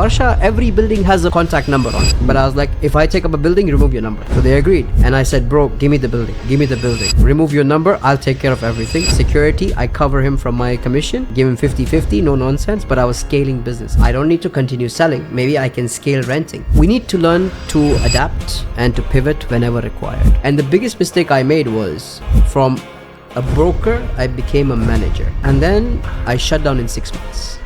Barsha, every building has a contact number on it. But I was like, if I take up a building, remove your number. So they agreed. And I said, bro, give me the building. Give me the building. Remove your number. I'll take care of everything. Security, I cover him from my commission. Give him 50-50, no nonsense. But I was scaling business. I don't need to continue selling. Maybe I can scale renting. We need to learn to adapt and to pivot whenever required. And the biggest mistake I made was from a broker, I became a manager. And then I shut down in 6 months.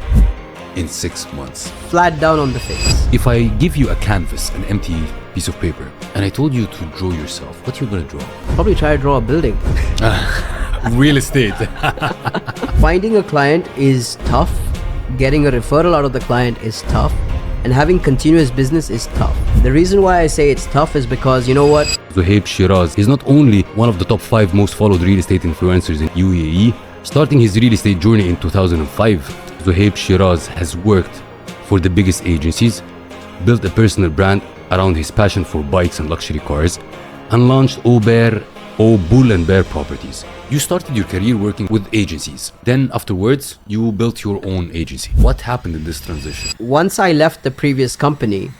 In 6 months. Flat down on the face. If I give you a canvas, an empty piece of paper, and I told you to draw yourself, what you gonna draw? Probably try to draw a building. Real estate. Finding a client is tough. Getting a referral out of the client is tough. And having continuous business is tough. The reason why I say it's tough is because, you know what? Zoheb Shiraz is not only one of the top 5 most followed real estate influencers in UAE. Starting his real estate journey in 2005, Zoheb Shiraz has worked for the biggest agencies, built a personal brand around his passion for bikes and luxury cars, and launched Bull and Bear Properties. You started your career working with agencies. Then afterwards, you built your own agency. What happened in this transition? Once I left the previous company,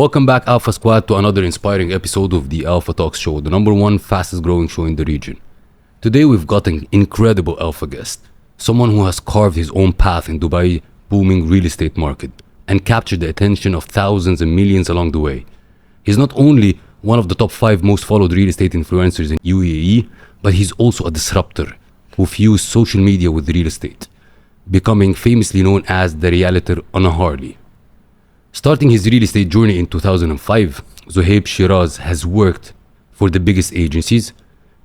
Welcome back, Alpha Squad, to another inspiring episode of the Alpha Talks Show, the #1 fastest growing show in the region. Today we've got an incredible Alpha guest, someone who has carved his own path in Dubai's booming real estate market and captured the attention of thousands and millions along the way. He's not only one of the top 5 most followed real estate influencers in UAE, but he's also a disruptor who fused social media with real estate, becoming famously known as the Realtor on a Harley. Starting his real estate journey in 2005, Zoheb Shiraz has worked for the biggest agencies,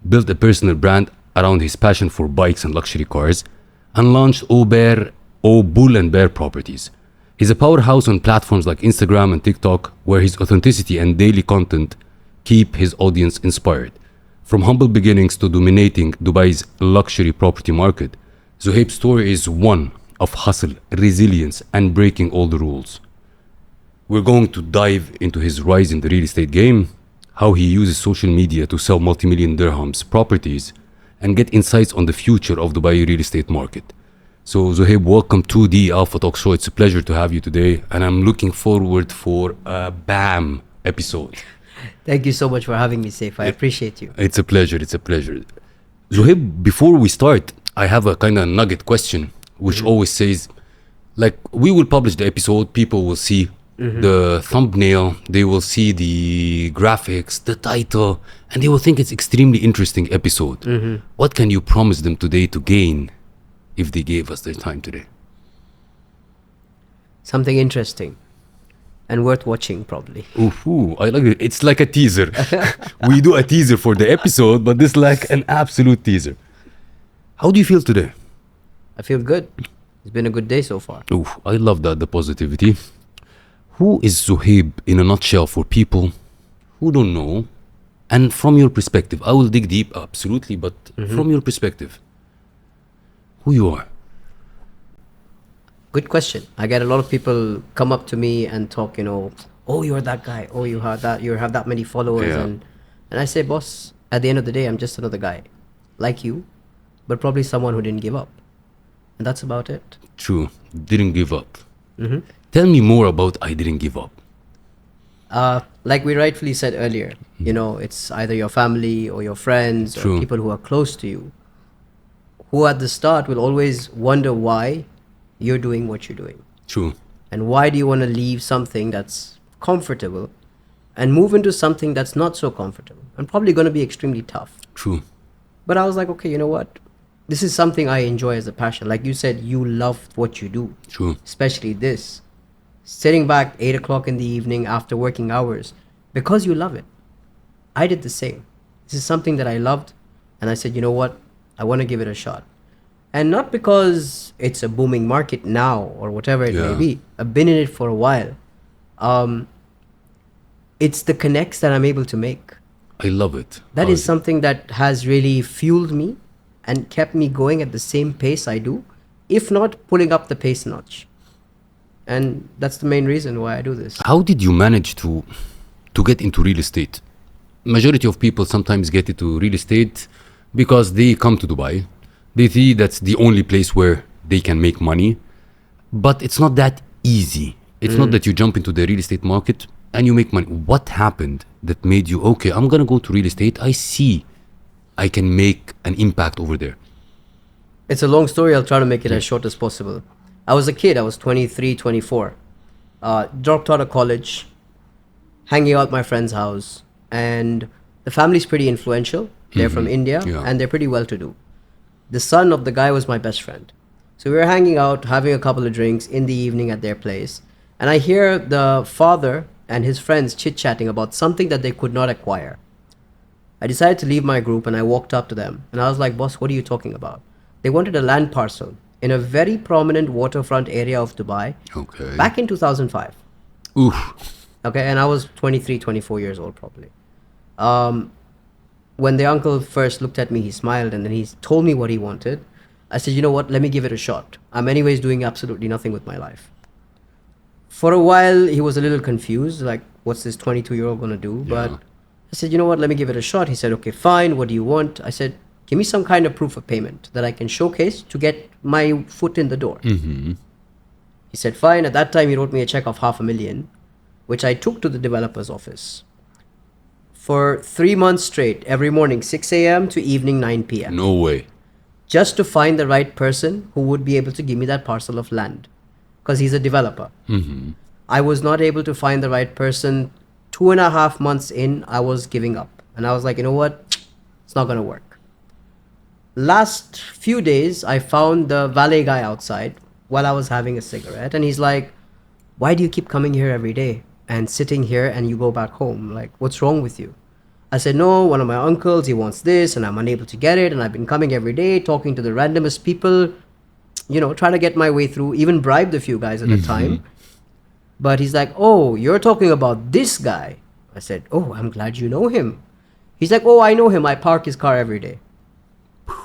built a personal brand around his passion for bikes and luxury cars, and launched Bull and Bear Properties. He's a powerhouse on platforms like Instagram and TikTok, where his authenticity and daily content keep his audience inspired. From humble beginnings to dominating Dubai's luxury property market, Zoheb's story is one of hustle, resilience, and breaking all the rules. We're going to dive into his rise in the real estate game, how he uses social media to sell multi-million dirhams properties, and get insights on the future of the Dubai real estate market. So Zoheb, welcome to the Alpha Talk Show. It's a pleasure to have you today, and I'm looking forward for a BAM episode. Thank you so much for having me, Saif. I appreciate you. It's a pleasure. It's a pleasure. Zoheb, before we start, I have a kind of nugget question, which always says, like, we will publish the episode, people will see the thumbnail, they will see the graphics, the title, and they will think it's extremely interesting episode. What can you promise them today to gain if they gave us their time today? Something interesting and worth watching, probably. Ooh, I like it. It's like a teaser. We do a teaser for the episode, but this is like an absolute teaser. How do you feel today? I feel good. It's been a good day so far. Ooh, I love that, the positivity. Who is Zoheb in a nutshell for people who don't know? And from your perspective, I will dig deep, absolutely, but from your perspective, who you are? Good question. I get a lot of people come up to me and talk, oh, you're that guy. Oh, you have that many followers. Yeah. And I say, boss, at the end of the day, I'm just another guy like you, but probably someone who didn't give up. And that's about it. True. Didn't give up. Tell me more about I didn't give up. Like we rightfully said earlier, it's either your family or your friends True. or people who are close to you who at the start will always wonder why you're doing what you're doing. True. And why do you want to leave something that's comfortable and move into something that's not so comfortable and probably going to be extremely tough. True. But I was like, okay, you know what? This is something I enjoy as a passion. Like you said, you love what you do. True. Especially this. Sitting back 8 o'clock in the evening after working hours because you love it. I did the same. This is something that I loved. And I said, you know what? I want to give it a shot. And not because it's a booming market now or whatever it may be. I've been in it for a while. It's the connects that I'm able to make. I love it. That is something that has really fueled me and kept me going at the same pace I do, if not pulling up the pace notch. And that's the main reason why I do this. How did you manage to get into real estate? Majority of people sometimes get into real estate because they come to Dubai. They see that's the only place where they can make money. But it's not that easy. It's not that you jump into the real estate market and you make money. What happened that made you, okay, I'm going to go to real estate. I see I can make an impact over there. It's a long story. I'll try to make it as short as possible. I was a kid. I was 23, 24. Dropped out of college, hanging out at my friend's house. And the family's pretty influential. They're from India, and they're pretty well-to-do. The son of the guy was my best friend. So we were hanging out, having a couple of drinks in the evening at their place. And I hear the father and his friends chit-chatting about something that they could not acquire. I decided to leave my group and I walked up to them. And I was like, boss, what are you talking about? They wanted a land parcel in a very prominent waterfront area of Dubai. Okay. Back in 2005. Oof. Okay, and I was 23, 24 years old probably. When the uncle first looked at me, he smiled and then he told me what he wanted. I said, you know what, let me give it a shot. I'm anyways doing absolutely nothing with my life. For a while, he was a little confused, like, what's this 22-year-old going to do? But I said, you know what, let me give it a shot. He said, okay, fine, what do you want? I said, give me some kind of proof of payment that I can showcase to get my foot in the door. He said, fine. At that time, he wrote me a check of $500,000, which I took to the developer's office. For 3 months straight, every morning, 6 a.m. to evening 9 p.m. No way. Just to find the right person who would be able to give me that parcel of land. Because he's a developer. I was not able to find the right person. 2.5 months in, I was giving up. And I was like, you know what? It's not going to work. Last few days, I found the valet guy outside while I was having a cigarette. And he's like, why do you keep coming here every day and sitting here and you go back home? Like, what's wrong with you? I said, no, one of my uncles, he wants this and I'm unable to get it. And I've been coming every day, talking to the randomest people, you know, trying to get my way through, even bribed a few guys at the time. But he's like, oh, you're talking about this guy. I said, oh, I'm glad you know him. He's like, oh, I know him. I park his car every day.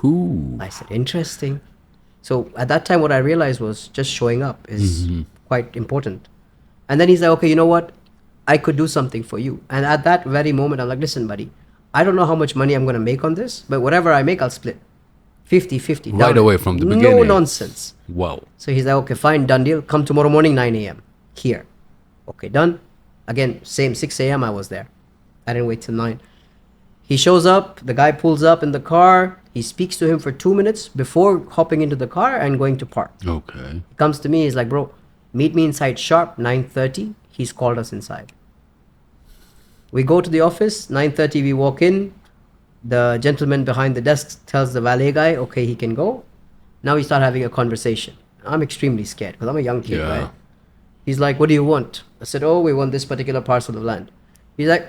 Ooh. I said, interesting. So at that time, what I realized was just showing up is quite important. And then he's like, okay, you know what? I could do something for you. And at that very moment, I'm like, listen, buddy, I don't know how much money I'm going to make on this, but whatever I make, I'll split. 50-50. Right away from the beginning. No nonsense. Wow. So he's like, okay, fine, done deal. Come tomorrow morning, 9 a.m. here. Okay, done. Again, same 6 a.m. I was there. I didn't wait till 9. He shows up. The guy pulls up in the car. He speaks to him for 2 minutes before hopping into the car and going to park. Okay. He comes to me. He's like, bro, meet me inside sharp 9:30. He's called us inside. We go to the office. 9:30 we walk in. The gentleman behind the desk tells the valet guy, okay, he can go. Now we start having a conversation. I'm extremely scared because I'm a young kid, right? He's like, what do you want? I said, oh, we want this particular parcel of land. He's like,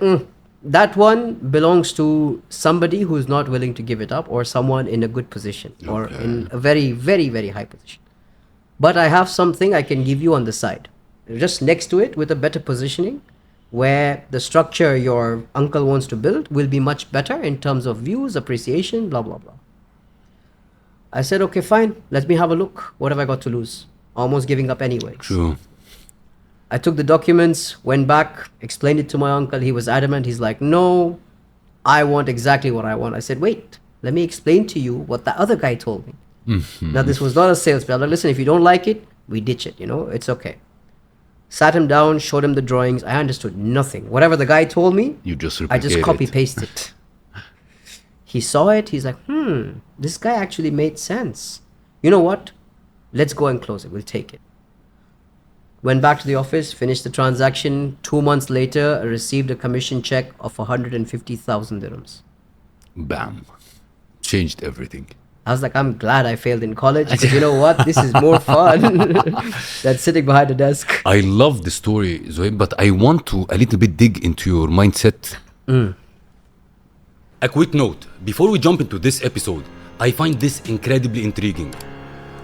that one belongs to somebody who's not willing to give it up or someone in a good position or in a very, very, very high position. But I have something I can give you on the side, just next to it with a better positioning where the structure your uncle wants to build will be much better in terms of views, appreciation, blah, blah, blah. I said, okay, fine. Let me have a look. What have I got to lose? Almost giving up anyway. True. I took the documents, went back, explained it to my uncle. He was adamant. He's like, no, I want exactly what I want. I said, wait, let me explain to you what the other guy told me. Now, this was not a sales pitch. I was like, listen, if you don't like it, we ditch it, you know, it's okay. Sat him down, showed him the drawings. I understood nothing. Whatever the guy told me, You just I just replicate copy-pasted it. He saw it. He's like, this guy actually made sense. You know what? Let's go and close it. We'll take it. Went back to the office, finished the transaction. 2 months later, I received a commission check of 150,000 dirhams. Bam. Changed everything. I was like, I'm glad I failed in college because you know what? This is more fun than sitting behind a desk. I love the story, Zoheb, but I want to a little bit dig into your mindset. A quick note, before we jump into this episode, I find this incredibly intriguing.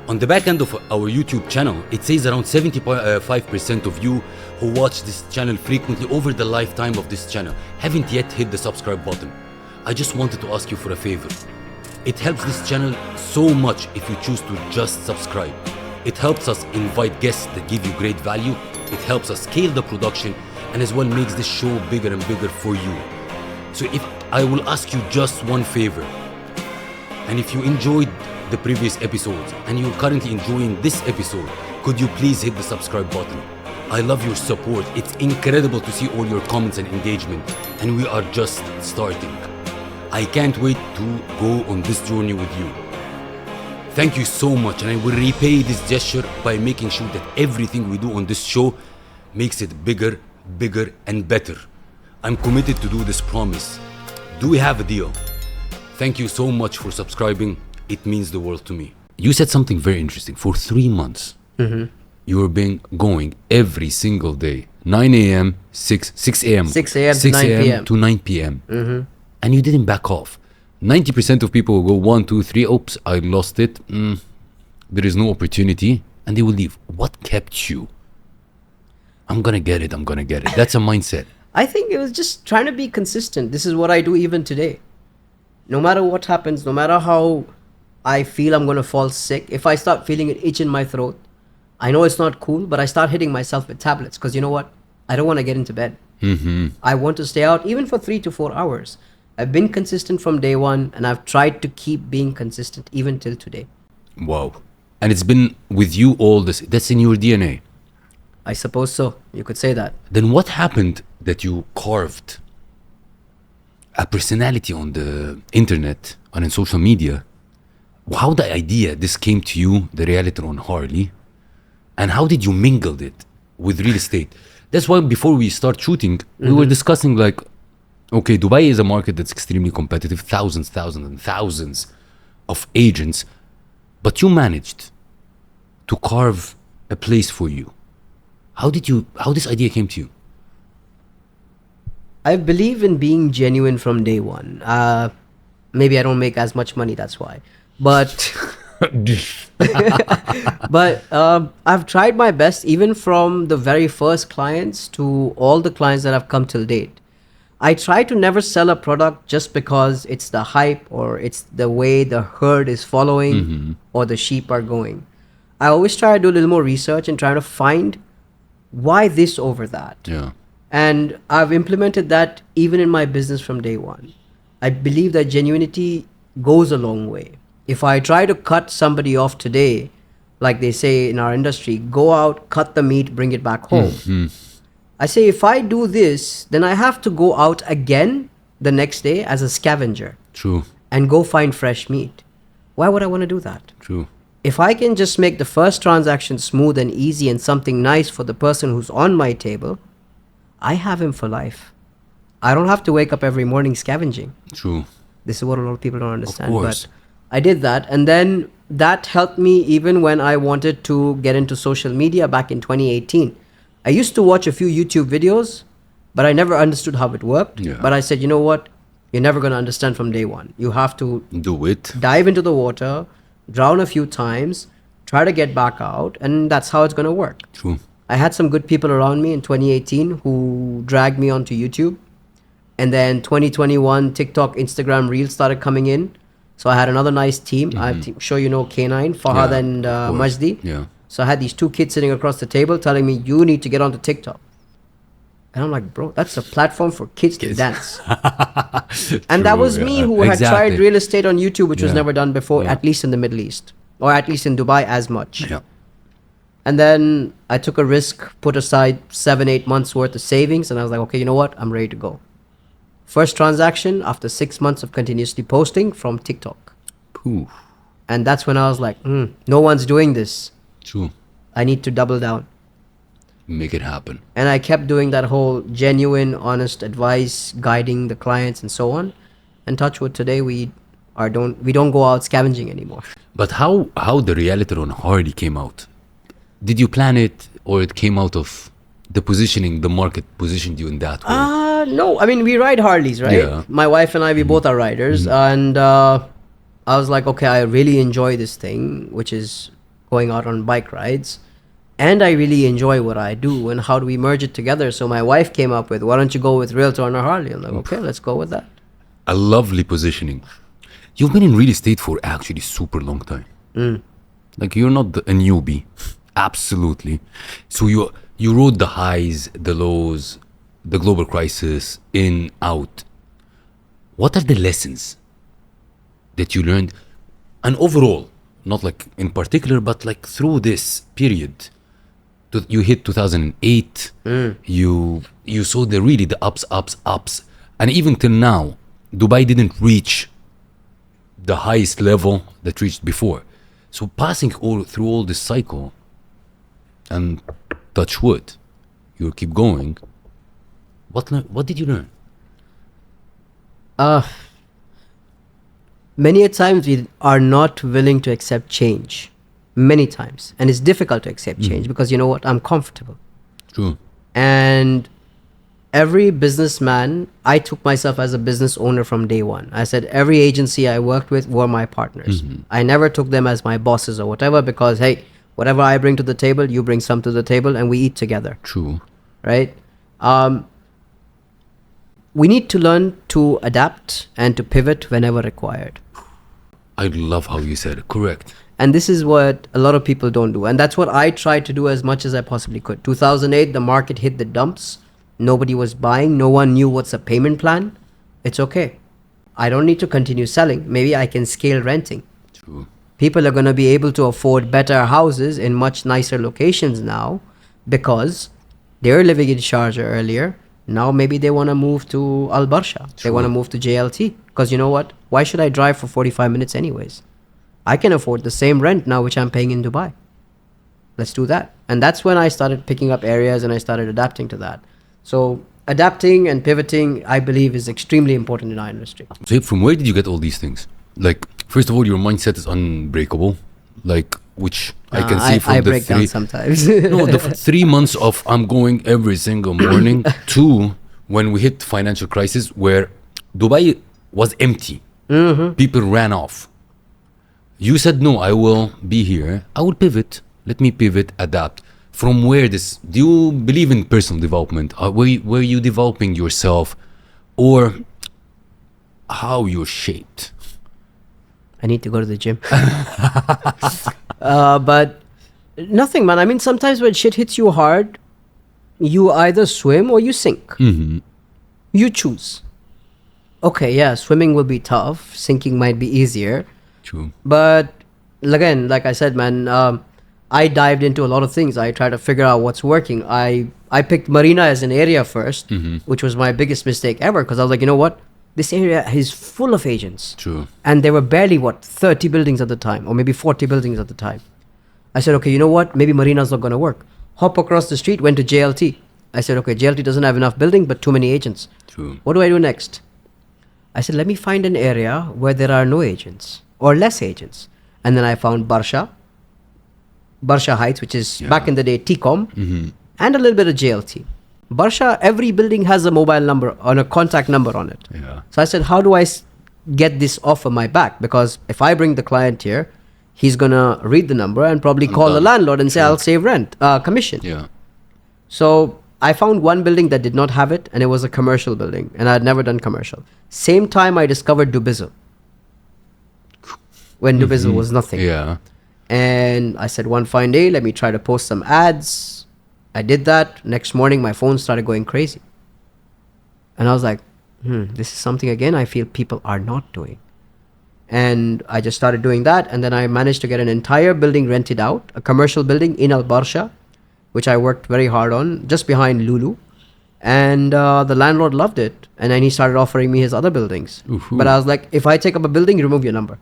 On the back end of our YouTube channel, it says around 75% of you who watch this channel frequently over the lifetime of this channel haven't yet hit the subscribe button. I just wanted to ask you for a favor. It helps this channel so much if you choose to just subscribe. It helps us invite guests that give you great value. It helps us scale the production and as well makes this show bigger and bigger for you. So if I will ask you just one favor, And if you enjoyed the previous episodes and you're currently enjoying this episode, could you please hit the subscribe button? I love your support. It's incredible to see all your comments and engagement, and we are just starting. I can't wait to go on this journey with you. Thank you so much, and I will repay this gesture by making sure that everything we do on this show makes it bigger, bigger, and better. I'm committed to do this promise. Do we have a deal? Thank you so much for subscribing. It means the world to me. You said something very interesting. For 3 months, you were going every single day, 9 a.m., 6 a.m. 6 a.m. to 9 p.m. to 9 p.m. And you didn't back off. 90% of people will go 1, 2, 3, oops, I lost it. There is no opportunity. And they will leave. What kept you? I'm going to get it. That's a mindset. I think it was just trying to be consistent. This is what I do even today. No matter what happens, no matter how I feel I'm going to fall sick, if I start feeling an itch in my throat, I know it's not cool, but I start hitting myself with tablets because you know what? I don't want to get into bed. I want to stay out even for 3 to 4 hours. I've been consistent from day one, and I've tried to keep being consistent even till today. Wow. And it's been with you all this. That's in your DNA. I suppose so. You could say that. Then what happened that you carved a personality on the internet and in social media? How the idea this came to you, the Realtor on Harley, and how did you mingle it with real estate? That's why before we start shooting, we were discussing like, okay, Dubai is a market that's extremely competitive, thousands and thousands of agents, but you managed to carve a place for you. How this idea came to you? I believe in being genuine from day one. Maybe I don't make as much money, that's why. But I've tried my best, even from the very first clients to all the clients that have come till date. I try to never sell a product just because it's the hype or it's the way the herd is following or the sheep are going. I always try to do a little more research and try to find why this over that. Yeah. And I've implemented that even in my business from day one. I believe that genuinity goes a long way. If I try to cut somebody off today, like they say in our industry, go out, cut the meat, bring it back home. I say, if I do this, then I have to go out again the next day as a scavenger. True. And go find fresh meat. Why would I want to do that? True. If I can just make the first transaction smooth and easy and something nice for the person who's on my table, I have him for life. I don't have to wake up every morning scavenging. True. This is what a lot of people don't understand. Of course. But I did that. And then that helped me even when I wanted to get into social media back in 2018. I used to watch a few YouTube videos, but I never understood how it worked. Yeah. But I said, you know what? You're never going to understand from day one. You have to Do it. dive into the water, drown a few times, try to get back out, and that's how it's going to work. True. I had some good people around me in 2018 who dragged me onto YouTube. And then 2021, TikTok, Instagram Reels started coming in. So I had another nice team. I'm sure you know K9, Fahad Yeah, and of course. Majdi. Yeah. So I had these two kids sitting across the table telling me, you need to get onto TikTok. And I'm like, bro, that's a platform for kids to dance. And that True, was me who had Exactly. tried real estate on YouTube, which was Yeah. never done before, Yeah. at least in the Middle East. Or at least in Dubai as much. Yeah. And then I took a risk, put aside 7-8 months worth of savings. And I was like, okay, you know what? I'm ready to go. First transaction after 6 months of continuously posting from TikTok. Poof. And that's when I was like, no one's doing this. True. I need to double down. Make it happen. And I kept doing that whole genuine, honest advice, guiding the clients and so on. And touch wood, today we don't go out scavenging anymore. But how the Realtor on Harley came out? Did you plan it, or it came out of the positioning, the market positioned you in that way? No, I mean, we ride Harleys, right? Yeah. My wife and I, we both are riders. And I was like, okay, I really enjoy this thing, which is going out on bike rides. And I really enjoy what I do. And how do we merge it together? So my wife came up with, why don't you go with Realtor on a Harley? I'm like, okay, let's go with that. A lovely positioning. You've been in real estate for actually super long time. Like, you're not a newbie. Absolutely. So you rode the highs, the lows, the global crisis, in, out. What are the lessons that you learned? And overall, not like in particular, but like through this period, you hit 2008, you saw the ups, and even till now, Dubai didn't reach the highest level that reached before. So passing through all this cycle, and touch wood, you keep going. What did you learn? Many a times we are not willing to accept change. Many times. And it's difficult to accept change because you know what? I'm comfortable. True. And every businessman, I took myself as a business owner from day one. I said every agency I worked with were my partners. I never took them as my bosses or whatever because, hey, whatever I bring to the table, you bring some to the table and we eat together. True. Right? We need to learn to adapt and to pivot whenever required. I love how you said it. Correct. And this is what a lot of people don't do. And that's what I tried to do as much as I possibly could. 2008, the market hit the dumps. Nobody was buying. No one knew what's a payment plan. It's okay. I don't need to continue selling. Maybe I can scale renting. True. People are going to be able to afford better houses in much nicer locations now because they were living in Sharjah earlier. Now maybe they want to move to Al Barsha. They want to move to JLT. Because you know what? Why should I drive for 45 minutes anyways? I can afford the same rent now which I'm paying in Dubai. Let's do that. And that's when I started picking up areas and I started adapting to that. So adapting and pivoting, I believe, is extremely important in our industry. So from where did you get all these things? Like, first of all, your mindset is unbreakable. Like, which I can see from I the break down sometimes. No, the 3 months of I'm going every single morning to when we hit financial crisis where Dubai was empty. People ran off. You said, no, I will be here. I will pivot. Let me pivot, adapt. From where this, do you believe in personal development? Were you developing yourself or how you're shaped? I need to go to the gym. But nothing, man. I mean, sometimes when shit hits you hard, you either swim or you sink. You choose. Okay, yeah, swimming will be tough. Sinking might be easier. True. But again, like I said, man, I dived into a lot of things. I tried to figure out what's working. I picked Marina as an area first, which was my biggest mistake ever because I was like, you know what? This area is full of agents. True. And there were barely, 30 buildings at the time or maybe 40 buildings at the time. I said, okay, you know what? Maybe Marina's not going to work. Hop across the street, went to JLT. I said, okay, JLT doesn't have enough building, but too many agents. True. What do I do next? I said, let me find an area where there are no agents or less agents. And then I found Barsha Heights, which is back in the day T-Com, and a little bit of JLT. Barsha, every building has a mobile number on a contact number on it. Yeah. So I said, how do I get this off of my back? Because if I bring the client here, he's going to read the number and probably call the landlord and say, I'll save rent, commission. Yeah. So I found one building that did not have it, and it was a commercial building, and I had never done commercial. Same time I discovered Dubizzle, when Dubizzle was nothing. Yeah. And I said, one fine day, let me try to post some ads. I did that. Next morning, my phone started going crazy. And I was like, this is something, again, I feel people are not doing. And I just started doing that. And then I managed to get an entire building rented out, a commercial building in Al Barsha, which I worked very hard on, just behind Lulu. And the landlord loved it. And then he started offering me his other buildings. But I was like, if I take up a building, remove your number.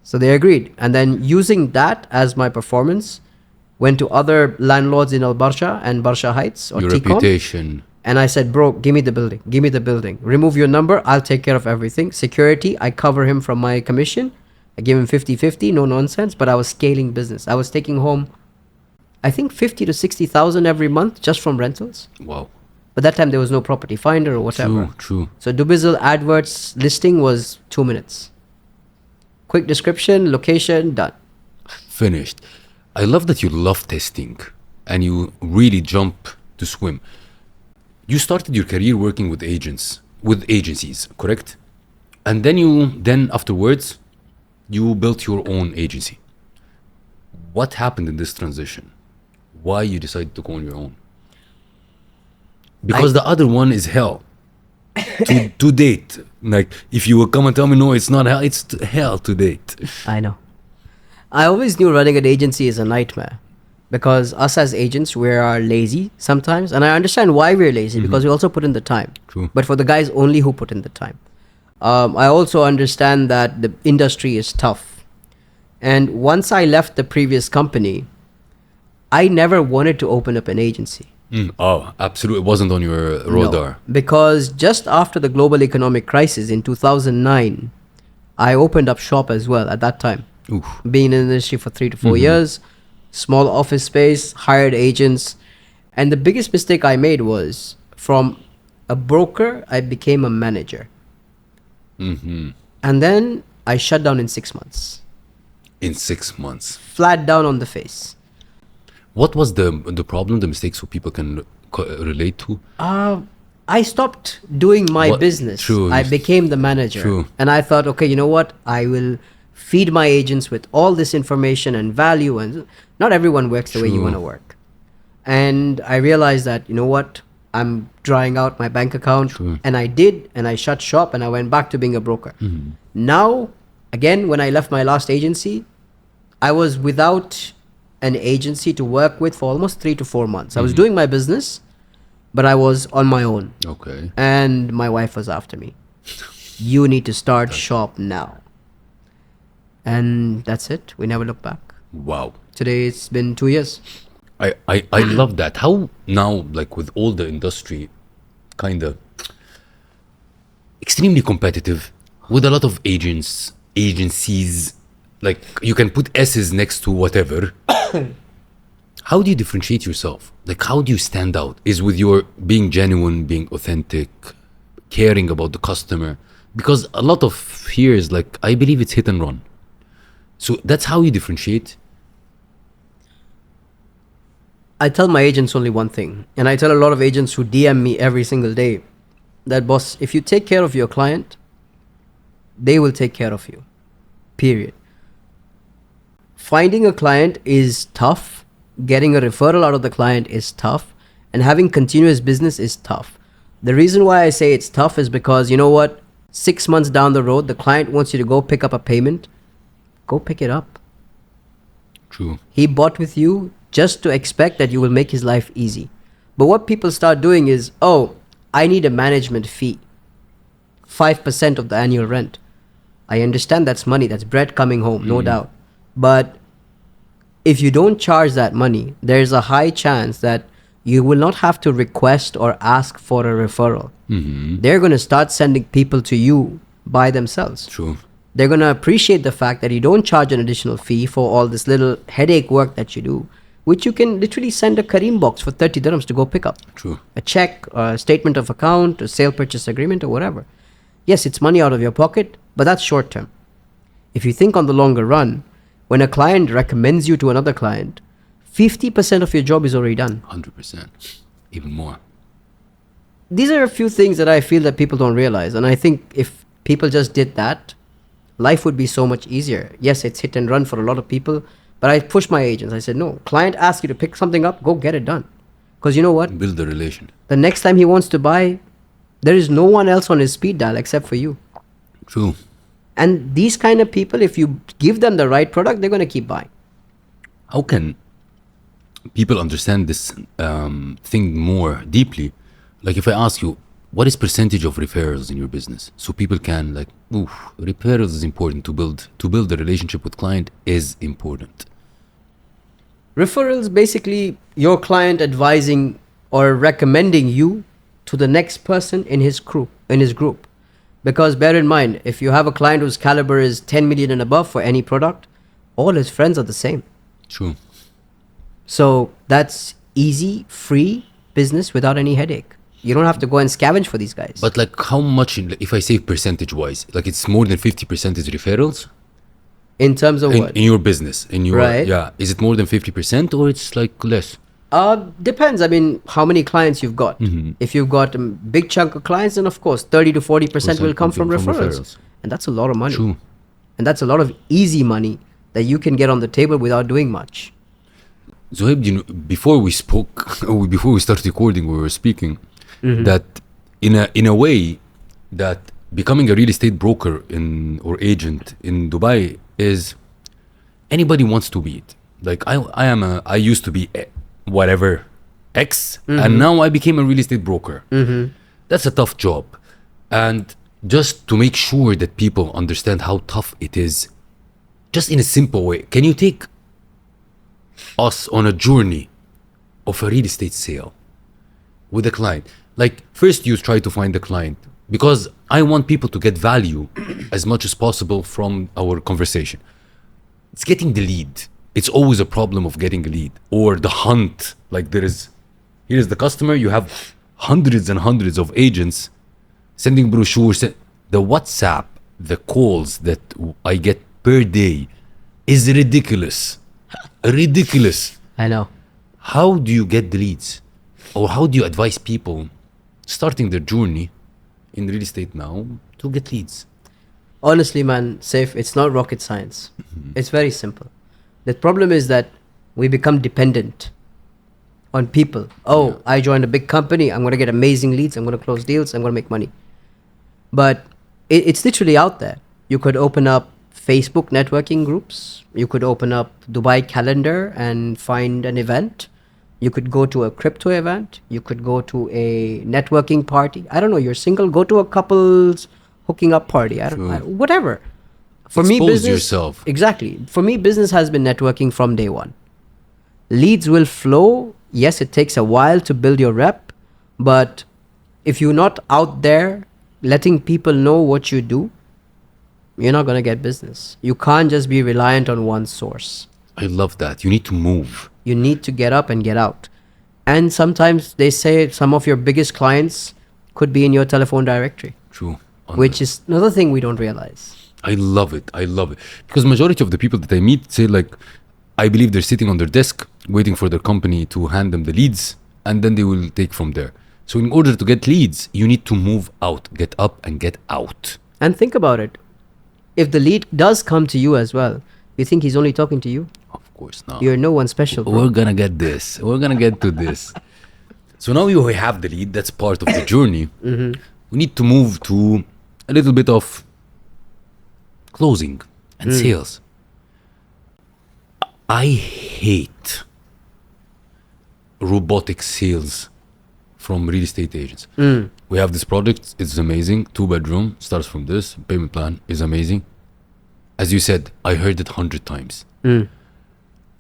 So they agreed. And then using that as my performance, went to other landlords in Al Barsha and Barsha Heights or Your T-Com. reputation. And I said, bro, give me the building. Give me the building. Remove your number. I'll take care of everything. Security, I cover him from my commission. I give him 50-50, no nonsense. But I was scaling business. I was taking home, I think 50 to 60,000 every month just from rentals. Wow. But that time there was no property finder or whatever. True. So Dubizzle adverts listing was 2 minutes. Quick description, location, done. Finished. I love that you love testing and you really jump to swim. You started your career working with agencies, correct? And then afterwards, you built your own agency. What happened in this transition? Why you decided to go on your own? Because the other one is hell. to date, Like, if you will come and tell me, no, it's not hell, it's hell to date. I know. I always knew running an agency is a nightmare because us as agents, we are lazy sometimes. And I understand why we're lazy because we also put in the time. True. But for the guys only who put in the time. I also understand that the industry is tough. And once I left the previous company, I never wanted to open up an agency. Oh, absolutely. It wasn't on your radar. No, because just after the global economic crisis in 2009, I opened up shop as well at that time. Oof. Being in the industry for 3 to 4 years, small office space, hired agents. And the biggest mistake I made was from a broker, I became a manager. And then I shut down in 6 months. In 6 months. Flat down on the face. What was the problem, the mistakes so people can relate to? I stopped doing my What- business. True. I became the manager. True. And I thought, okay, you know what? I will feed my agents with all this information and value. And not everyone works the way you True. want to work. And I realized that, you know what? I'm drying out my bank account. True. And I did. And I shut shop and I went back to being a broker. Now, again, when I left my last agency, I was without an agency to work with for almost 3 to 4 months. I was doing my business, but I was on my own. Okay. And my wife was after me. You need to start shop now. And that's it. We never look back. Wow. Today it's been 2 years. I love that. How now, like with all the industry, kind of extremely competitive, with a lot of agencies, like you can put S's next to whatever. How do you differentiate yourself? Like, how do you stand out? Is with your being genuine, being authentic, caring about the customer? Because a lot of here is like, I believe it's hit and run. So that's how you differentiate. I tell my agents only one thing. And I tell a lot of agents who DM me every single day that, boss, if you take care of your client, they will take care of you. Period. Finding a client is tough. Getting a referral out of the client is tough. And having continuous business is tough. The reason why I say it's tough is because, you know what? 6 months down the road, the client wants you to go pick up a payment. Go pick it up. True. He bought with you just to expect that you will make his life easy. But what people start doing is, oh, I need a management fee. 5% of the annual rent. I understand that's money, that's bread coming home, no doubt. But if you don't charge that money, there's a high chance that you will not have to request or ask for a referral. They're going to start sending people to you by themselves. True. They're going to appreciate the fact that you don't charge an additional fee for all this little headache work that you do, which you can literally send a Kareem box for 30 dirhams to go pick up. True. A check, a statement of account, a sale purchase agreement, or whatever. Yes, it's money out of your pocket, but that's short term. If you think on the longer run, when a client recommends you to another client, 50% of your job is already done. 100%. Even more. These are a few things that I feel that people don't realize. And I think if people just did that, life would be so much easier. Yes, it's hit and run for a lot of people, but I push my agents. I said, no, client asks you to pick something up, go get it done. Because you know what? Build a relation. The next time he wants to buy, there is no one else on his speed dial except for you. True. And these kind of people, if you give them the right product, they're going to keep buying. How can people understand this thing more deeply? Like if I ask you, what is percentage of referrals in your business? So people can like, ooh, referrals is important to build a relationship with client is important. Referrals, basically your client advising or recommending you to the next person in his group. Because bear in mind, if you have a client whose caliber is 10 million and above for any product, all his friends are the same. True. So that's easy, free business without any headache. You don't have to go and scavenge for these guys. But like how much, if I say percentage wise, like it's more than 50% is referrals? In terms of what? In your business, in your, Right. yeah. Is it more than 50% or it's like less? Depends. I mean, how many clients you've got. If you've got a big chunk of clients, then of course 30 to 40% will come from referrals. And that's a lot of money. True. And that's a lot of easy money that you can get on the table without doing much. Zoheb, you know, before we spoke, before we started recording, we were speaking that in a way that becoming a real estate broker or agent in Dubai is anybody wants to be it. Like I used to be whatever X, and now I became a real estate broker. That's a tough job. And just to make sure that people understand how tough it is, just in a simple way, can you take us on a journey of a real estate sale with a client? Like, first you try to find the client, because I want people to get value as much as possible from our conversation. It's getting the lead. It's always a problem of getting a lead, or the hunt. Like, here's the customer, you have hundreds and hundreds of agents sending brochures. The WhatsApp, the calls that I get per day is ridiculous. Ridiculous. I know. How do you get the leads? Or how do you advise people starting their journey in real estate now to get leads? Honestly, man, Saif, it's not rocket science. It's very simple. The problem is that we become dependent on people. Oh, I joined a big company. I'm going to get amazing leads. I'm going to close deals. I'm going to make money. But it's literally out there. You could open up Facebook networking groups. You could open up Dubai calendar and find an event. You could go to a crypto event. You could go to a networking party. I don't know. You're single. Go to a couple's hooking up party. I don't know. Whatever. For me, Expose business. yourself. Exactly. For me, business has been networking from day one. Leads will flow. Yes, it takes a while to build your rep. But if you're not out there letting people know what you do, you're not going to get business. You can't just be reliant on one source. I love that. You need to move. You need to get up and get out. And sometimes they say some of your biggest clients could be in your telephone directory. True. Which is another thing we don't realize. I love it. I love it. Because majority of the people that I meet say, like, I believe they're sitting on their desk waiting for their company to hand them the leads, and then they will take from there. So in order to get leads, you need to move out, get up and get out. And think about it. If the lead does come to you as well, you think he's only talking to you? Of course not. You're no one special, bro. We're gonna get this. We're gonna get to this. So now you have the lead. That's part of the journey. We need to move to a little bit of closing and sales. I hate robotic sales from real estate agents. We have this project, it's amazing, 2-bedroom, starts from this, payment plan is amazing. As you said, I heard it 100 times.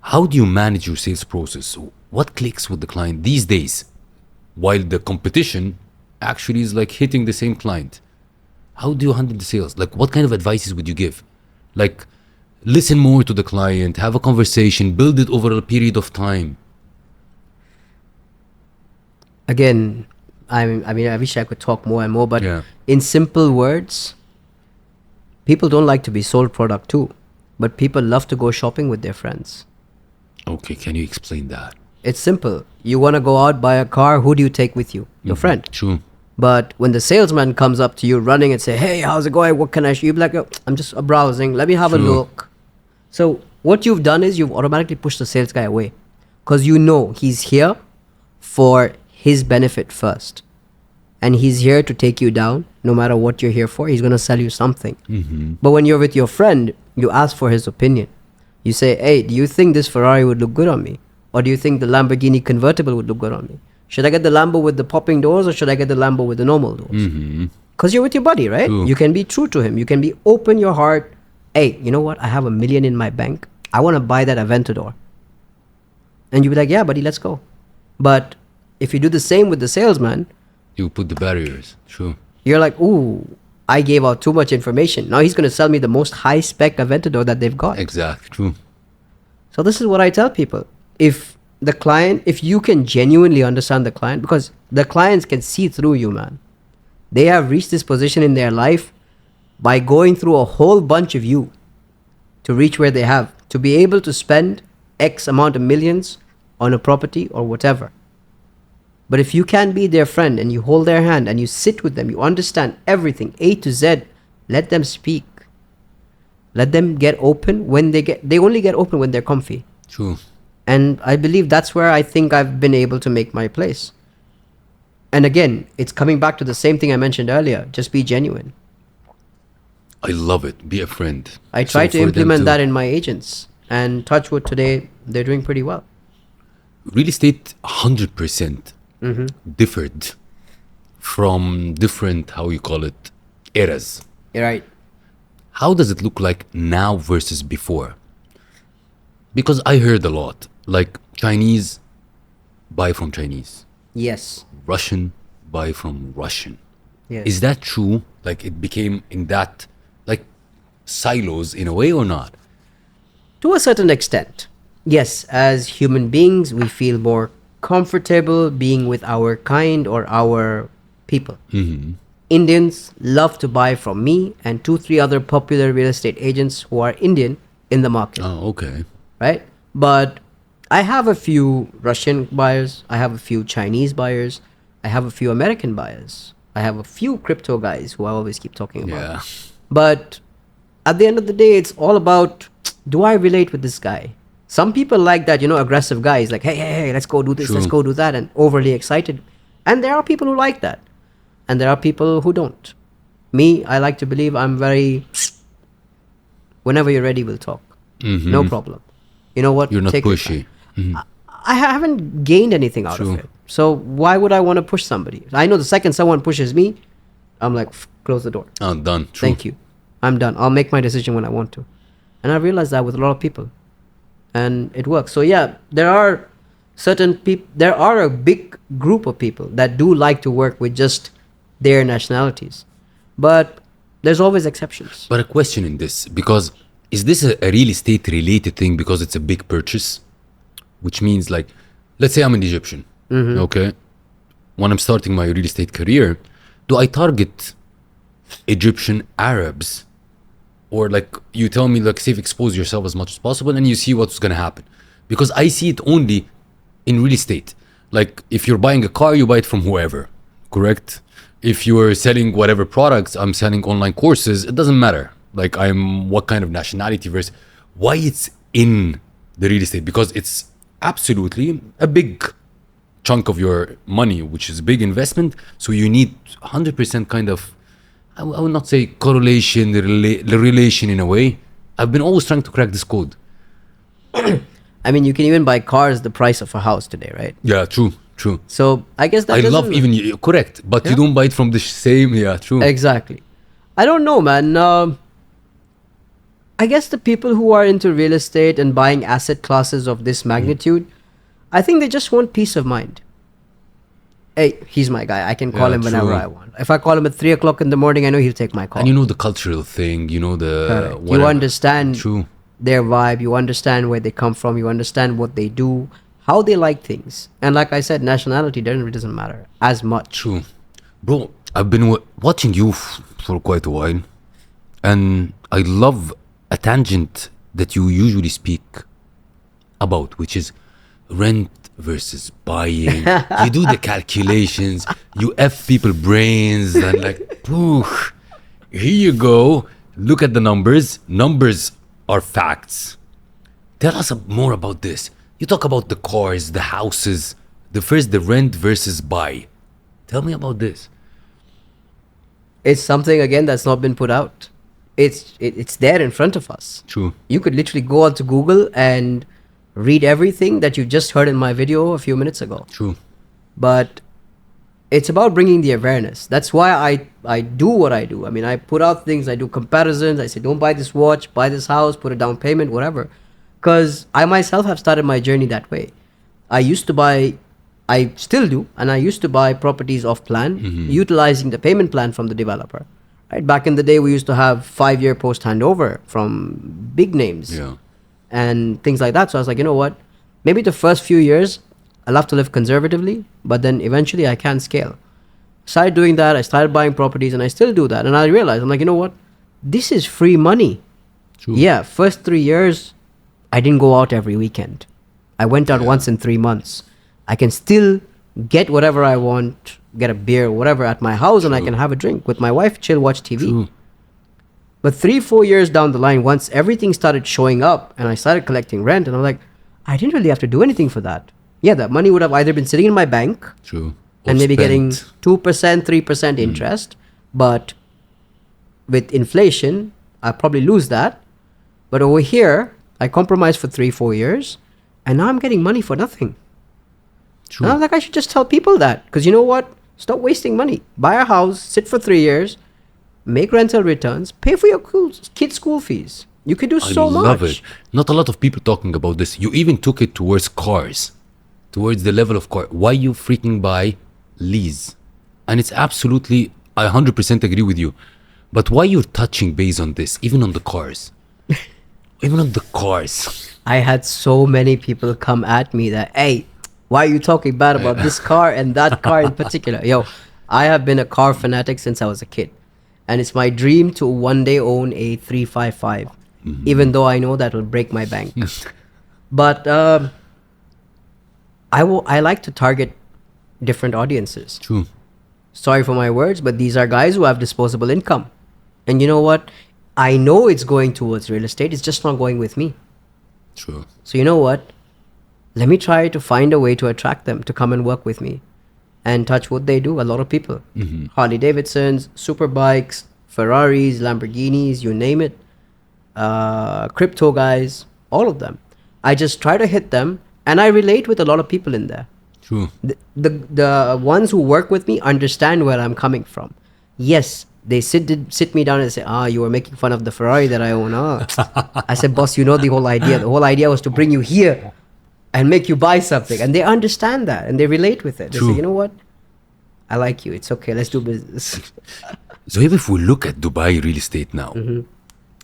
How do you manage your sales process? What clicks with the client these days? While the competition actually is like hitting the same client. How do you handle the sales? Like, what kind of advices would you give? Like, listen more to the client, have a conversation, build it over a period of time. Again, I mean, I wish I could talk more and more, but Yeah. in simple words, people don't like to be sold product too, but people love to go shopping with their friends. Okay, can you explain that? It's simple. You want to go out, buy a car, who do you take with you? Your friend. True. But when the salesman comes up to you running and say, hey, how's it going? What can I show you? You'll be like, oh, I'm just browsing. Let me have a True. look. So what you've done is you've automatically pushed the sales guy away, because you know he's here for his benefit first. And he's here to take you down. No matter what you're here for, he's going to sell you something. But when you're with your friend, you ask for his opinion. You say, hey, do you think this Ferrari would look good on me? Or do you think the Lamborghini convertible would look good on me? Should I get the Lambo with the popping doors, or should I get the Lambo with the normal doors? Because you're with your buddy, right? True. You can be true to him. You can be open your heart. Hey, you know what? I have $1 million in my bank. I want to buy that Aventador. And you'll be like, yeah, buddy, let's go. But if you do the same with the salesman, You put the barriers. True. you're like, ooh, I gave out too much information. Now he's going to sell me the most high-spec Aventador that they've got. Exactly. True. So this is what I tell people. If you can genuinely understand the client, because the clients can see through you, man. They have reached this position in their life by going through a whole bunch of you to reach where they have, to be able to spend X amount of millions on a property or whatever. But if you can be their friend and you hold their hand and you sit with them, you understand everything A to Z, let them speak. Let them get open when they only get open when they're comfy. True. And I believe that's where I think I've been able to make my place. And again, it's coming back to the same thing I mentioned earlier. Just be genuine. I love it. Be a friend. I So try to for them implement that in my agents, and touch wood today, they're doing pretty well. Real estate 100% percent Mm-hmm. differed from different, how you call it, eras. You're right. How does it look like now versus before? Because I heard a lot, like Chinese buy from Chinese, Yes. Russian buy from Russian. Yes. Is that true? Like it became in that like silos in a way or not? To a certain extent. Yes, as human beings, we feel more comfortable being with our kind or our people. Indians love to buy from me and 2-3 other popular real estate agents who are Indian in the market, Oh, okay. right? But I have a few Russian buyers, I have a few Chinese buyers, I have a few American buyers, I have a few crypto guys who I always keep talking about. Yeah. But at the end of the day, it's all about, do I relate with this guy? Some people like that, aggressive guys, like, hey, let's go do this, let's True. go do that, and overly excited. And there are people who like that. And there are people who don't. Me, I like to believe I'm very, whenever you're ready, we'll talk. No problem. You know what? You're not Take your pushy. time. I haven't gained anything out True. of it. So why would I want to push somebody? I know the second someone pushes me, I'm like, close the door. Oh, done. True. Thank you. I'm done. I'll make my decision when I want to. And I realized that with a lot of people. And it works. So yeah, there are certain people, there are a big group of people that do like to work with just their nationalities. But there's always exceptions. But a question in this, because is this a real estate related thing because it's a big purchase? Which means like, let's say I'm an Egyptian, okay? When I'm starting my real estate career, do I target Egyptian Arabs? Or like you tell me like safe expose yourself as much as possible and you see what's gonna happen. Because I see it only in real estate. Like if you're buying a car, you buy it from whoever, correct? If you're selling whatever products, I'm selling online courses, it doesn't matter. Like I'm what kind of nationality versus why it's in the real estate, because it's absolutely a big chunk of your money, which is a big investment. So you need 100% kind of, I would not say correlation, relation in a way. I've been always trying to crack this code. I mean, you can even buy cars the price of a house today, right? Yeah, true. So I guess that I love doesn't- even correct, but you don't buy it from the same. Yeah, true. Exactly. I don't know, man. I guess the people who are into real estate and buying asset classes of this magnitude, I think they just want peace of mind. Hey, he's my guy. I can call Yeah, him whenever true. I want. If I call him at 3 o'clock in the morning, I know he'll take my call. And you know the cultural thing. You know the Correct. You whatever. understand True. their vibe. You understand where they come from. You understand what they do, how they like things. And like I said, nationality doesn't matter as much. True. Bro, I've been watching you for quite a while, and I love a tangent that you usually speak about, which is rent versus buying. You do the calculations, you F people brains, and like, poof, here you go. Look at the numbers. Numbers are facts. Tell us more about this. You talk about the cars, the houses, the rent versus buy. Tell me about this. It's something, again, that's not been put out. It's there in front of us. True. You could literally go onto Google and read everything that you just heard in my video a few minutes ago. True. But it's about bringing the awareness. That's why I do what I do. I mean, I put out things, I do comparisons. I say, don't buy this watch, buy this house, put a down payment, whatever. Because I myself have started my journey that way. I used to buy, I still do, and I used to buy properties off plan, utilizing the payment plan from the developer. Right? Back in the day, we used to have 5-year post handover from big names. Yeah. And things like that. So I was like, you know what? Maybe the first few years, I'll have to live conservatively, but then eventually I can scale. Started doing that. I started buying properties, and I still do that. And I realized, I'm like, you know what? This is free money. True. Yeah, first 3 years, I didn't go out every weekend. I went out once in 3 months. I can still get whatever I want, get a beer, whatever at my house, and I can have a drink with my wife, chill, watch TV. True. But 3-4 years down the line, once everything started showing up and I started collecting rent, and I'm like, I didn't really have to do anything for that. Yeah, that money would have either been sitting in my bank True. and Or maybe getting spent. 2%, 3% interest, but with inflation, I'll probably lose that. But over here, I compromised for 3-4 years, and now I'm getting money for nothing. True. And I was like, I should just tell people that, because you know what? Stop wasting money. Buy a house, sit for 3 years, make rental returns, pay for your kids' school fees. You could do so much. I love it. Not a lot of people talking about this. You even took it towards cars, towards the level of car. Why you freaking buy lease? And it's absolutely, I 100% agree with you. But why you're touching base on this, even on the cars? Even on the cars. I had so many people come at me that, hey, why are you talking bad about this car and that car in particular? Yo, I have been a car fanatic since I was a kid. And it's my dream to one day own a 355, even though I know that will break my bank. But I like to target different audiences. True. Sorry for my words, but these are guys who have disposable income. And you know what? I know it's going towards real estate. It's just not going with me. True. So you know what? Let me try to find a way to attract them to come and work with me. And touch what they do. A lot of people. Harley Davidsons, super bikes, Ferraris, Lamborghinis, you name it. Crypto guys, all of them. I just try to hit them, and I relate with a lot of people in there. True. The ones who work with me understand where I'm coming from. Yes, they sit me down and say, you were making fun of the Ferrari that I own. I said, boss, you know the whole idea. The whole idea was to bring you here and make you buy something. And they understand that, and they relate with it. They True. say, you know what? I like you. It's okay. Let's do business. So if we look at Dubai real estate now,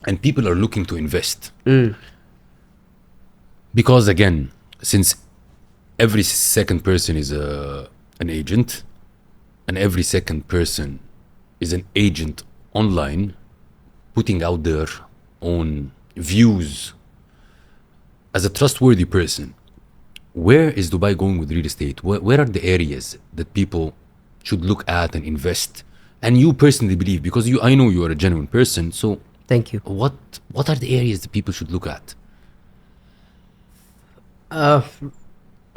and people are looking to invest, because again, since every second person is an agent, and every second person is an agent online, putting out their own views as a trustworthy person, where is Dubai going with real estate? Where are the areas that people should look at and invest? And you personally believe, because I know you are a genuine person, so Thank you. what are the areas that people should look at?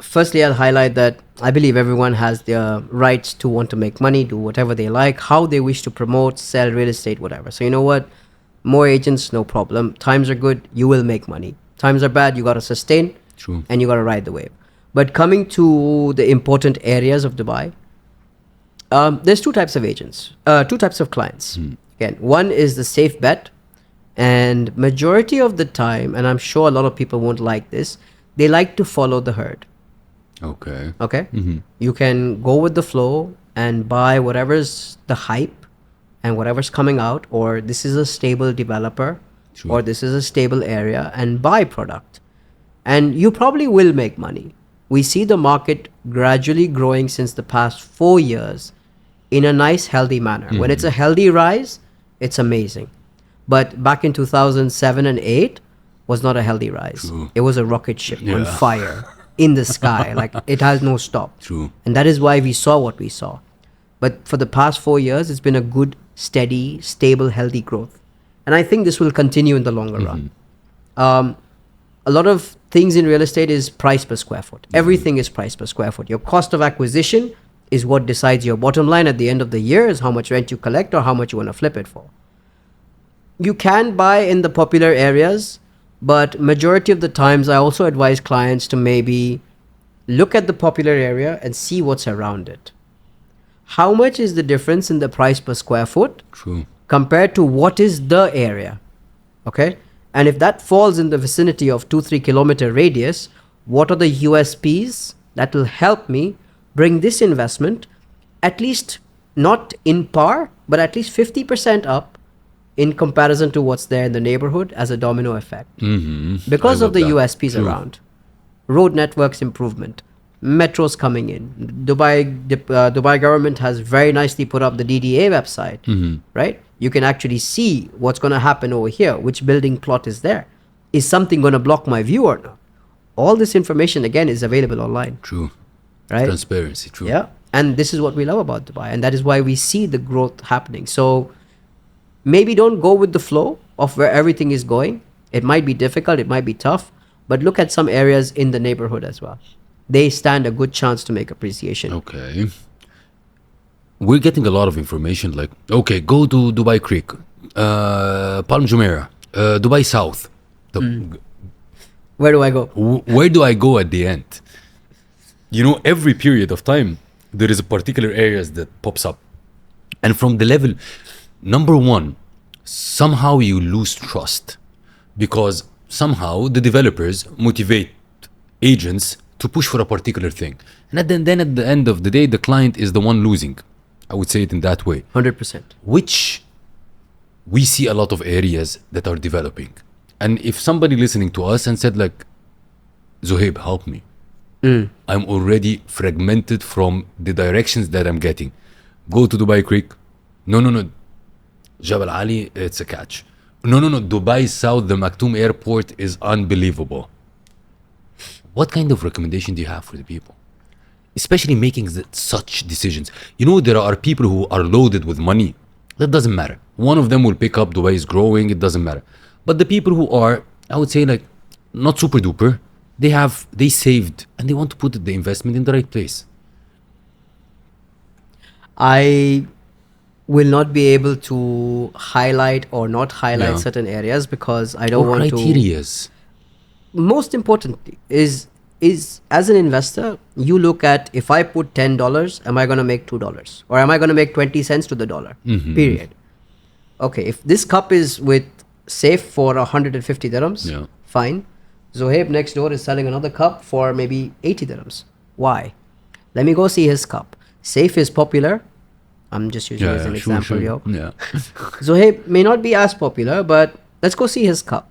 Firstly, I'll highlight that I believe everyone has their rights to want to make money, do whatever they like, how they wish to promote, sell real estate, whatever. So you know what? More agents, no problem. Times are good, you will make money. Times are bad, you got to sustain. True. And you got to ride the wave. But coming to the important areas of Dubai, there's two types of agents, two types of clients. Again, one is the safe bet, and majority of the time, and I'm sure a lot of people won't like this, they like to follow the herd. Okay. Okay? You can go with the flow and buy whatever's the hype and whatever's coming out, or this is a stable developer, True. or this is a stable area, and buy product. And you probably will make money. We see the market gradually growing since the past 4 years in a nice, healthy manner. When it's a healthy rise, it's amazing. But back in 2007 and 8 was not a healthy rise. True. It was a rocket ship on Yeah. fire in the sky. Like, it has no stop. True. And that is why we saw what we saw. But for the past 4 years, it's been a good, steady, stable, healthy growth. And I think this will continue in the longer run. A lot of things in real estate is price per square foot. Everything is price per square foot. Your cost of acquisition is what decides your bottom line at the end of the year, is how much rent you collect or how much you want to flip it for. You can buy in the popular areas, but majority of the times I also advise clients to maybe look at the popular area and see what's around it. How much is the difference in the price per square foot True. compared to what is the area? Okay? And if that falls in the vicinity of 2-3 kilometer radius, what are the USPs that will help me bring this investment at least not in par, but at least 50% up in comparison to what's there in the neighborhood as a domino effect? Because I of the love that. USPs True. around. Road networks improvement, metros coming in. Dubai government has very nicely put up the DDA website, right? You can actually see what's going to happen over here, which building plot is there. Is something going to block my view or not? All this information, again, is available online, True. right? Transparency. True. Yeah. And this is what we love about Dubai. And that is why we see the growth happening. So maybe don't go with the flow of where everything is going. It might be difficult, it might be tough, but look at some areas in the neighborhood as well. They stand a good chance to make appreciation. Okay. We're getting a lot of information like, okay, go to Dubai Creek. Palm Jumeirah, Dubai South. Where do I go? Where do I go at the end? You know, every period of time, there is a particular areas that pops up. And from the level, number one, somehow you lose trust because somehow the developers motivate agents to push for a particular thing. And then at the end of the day, the client is the one losing. I would say it in that way. 100%. Which we see a lot of areas that are developing. And if somebody listening to us and said like, Zoheb, help me. I'm already fragmented from the directions that I'm getting. Go to Dubai Creek. No. Jabal Ali, it's a catch. No. Dubai South, the Maktoum Airport is unbelievable. What kind of recommendation do you have for the people? Especially making such decisions. You know, there are people who are loaded with money. That doesn't matter. One of them will pick up, Dubai is growing, it doesn't matter. But the people who are, I would say like, not super duper, they saved and they want to put the investment in the right place. I will not be able to highlight or not highlight certain areas because I don't want criterias. Most importantly is as an investor, you look at if I put $10, am I going to make $2 or am I going to make 20 cents to the dollar? Period. Okay, if this cup is with Safe for 150 dirhams, fine. Zoheb next door is selling another cup for maybe 80 dirhams. Why? Let me go see his cup. Safe is popular. I'm just using it as an example, yo. Yeah. Zoheb may not be as popular, but let's go see his cup.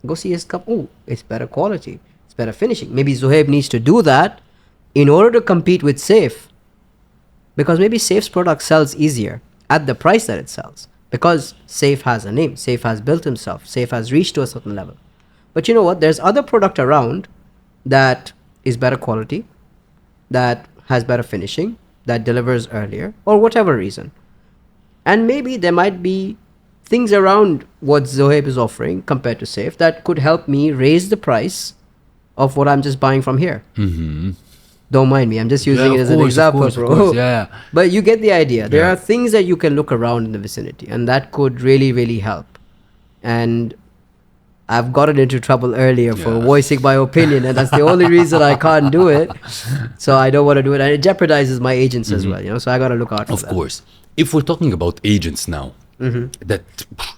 Go see his cup. Oh, it's better quality. It's better finishing. Maybe Zoheb needs to do that in order to compete with Safe. Because maybe Safe's product sells easier at the price that it sells. Because Safe has a name. Safe has built himself. Safe has reached to a certain level. But you know what? There's other product around that is better quality, that has better finishing, that delivers earlier, or whatever reason. And maybe there might be things around what Zoheb is offering compared to Safe that could help me raise the price of what I'm just buying from here. Don't mind me. I'm just using it as an example, bro. Yeah. But you get the idea. There are things that you can look around in the vicinity, and that could really, really help. And I've gotten into trouble earlier for voicing my opinion, and that's the only reason I can't do it. So I don't want to do it, and it jeopardizes my agents as well. You know, so I got to look out for that. Of course. If we're talking about agents now, that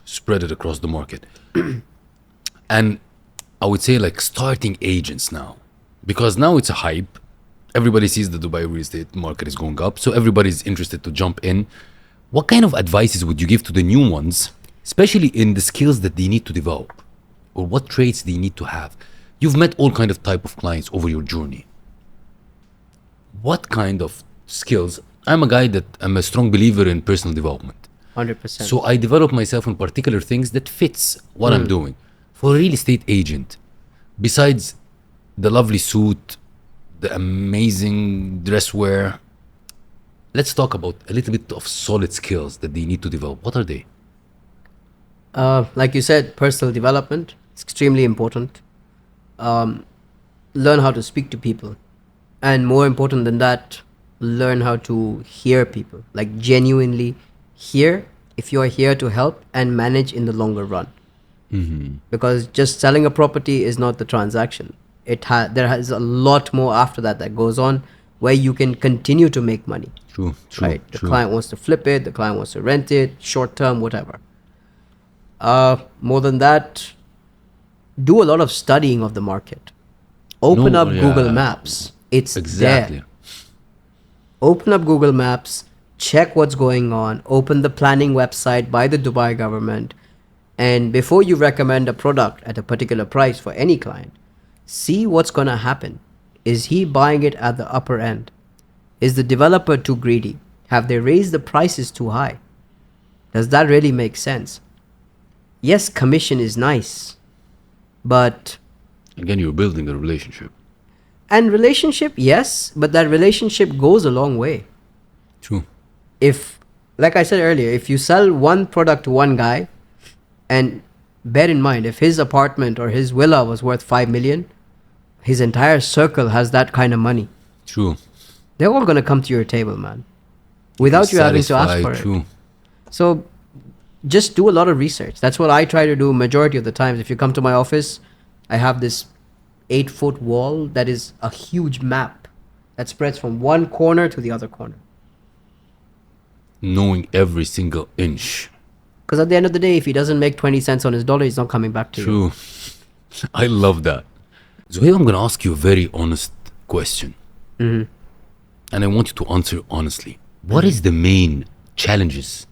spread it across the market, and I would say like starting agents now, because now it's a hype. Everybody sees the Dubai real estate market is going up, so everybody's interested to jump in. What kind of advices would you give to the new ones, especially in the skills that they need to develop? Or what traits they need to have? You've met all kind of type of clients over your journey. What kind of skills? I'm a guy that I'm a strong believer in personal development. 100%. So I develop myself in particular things that fits what I'm doing. For a real estate agent, besides the lovely suit, the amazing dress wear, let's talk about a little bit of solid skills that they need to develop. What are they? Like you said, personal development is extremely important. Learn how to speak to people. And more important than that, learn how to hear people. Like genuinely hear if you are here to help and manage in the longer run. Because just selling a property is not the transaction. There has a lot more after that goes on where you can continue to make money. True. Right? The client wants to flip it, the client wants to rent it, short term, whatever. More than that, do a lot of studying of the market. Open up Google Maps. It's there. Open up Google Maps, check what's going on, open the planning website by the Dubai government, and before you recommend a product at a particular price for any client, see what's going to happen. Is he buying it at the upper end? Is the developer too greedy? Have they raised the prices too high? Does that really make sense? Yes, commission is nice, but... Again, you're building a relationship. And relationship, yes, but that relationship goes a long way. True. If, like I said earlier, if you sell one product to one guy, and bear in mind, if his apartment or his villa was worth 5 million, his entire circle has that kind of money. True. They're all going to come to your table, man. Without you having to ask for it. True. So just do a lot of research. That's what I try to do majority of the times. If you come to my office, I have this 8-foot wall that is a huge map that spreads from one corner to the other corner. Knowing every single inch. Because at the end of the day, if he doesn't make 20 cents on his dollar, he's not coming back to you. True. I love that. Zoheb, I'm going to ask you a very honest question. Mm-hmm. And I want you to answer honestly. What is the main challenges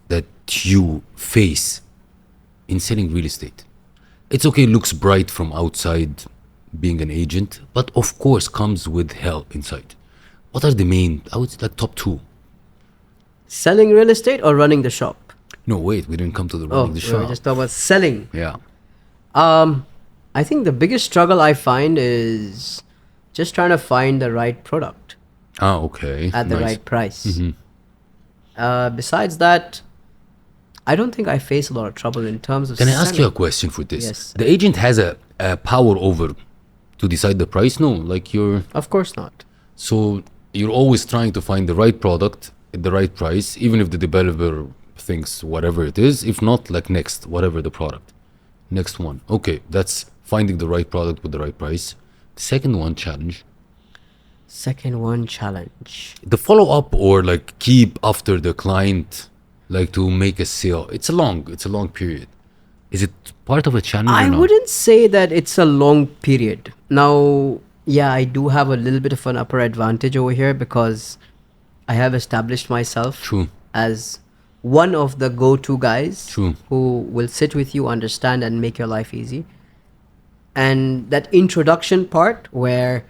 that you face in selling real estate? It's okay, it looks bright from outside being an agent, but of course comes with hell inside. What are the main, I would say like top 2? Selling real estate or running the shop? No, wait, we didn't come to the running the we were shop. just talking about selling. Yeah. I think the biggest struggle I find is just trying to find the right product Okay. at the Nice. right price. Besides that, I don't think I face a lot of trouble in terms of Can I ask you a selling. question for this? Yes. The agent has a power over to decide the price? No, like Of course not. so you're always trying to find the right product at the right price, even if the developer thinks whatever it is. If not, like next, whatever the product. Next one. Okay, that's finding the right product with the right price. The second one, challenge. Second one, challenge. The follow-up or like keep after the client, like to make a sale. It's a long period. Is it part of a challenge or I not? wouldn't say that it's a long period. Now, yeah, I do have a little bit of an upper advantage over here because I have established myself True. as one of the go-to guys True. who will sit with you, understand, and make your life easy. And that introduction part where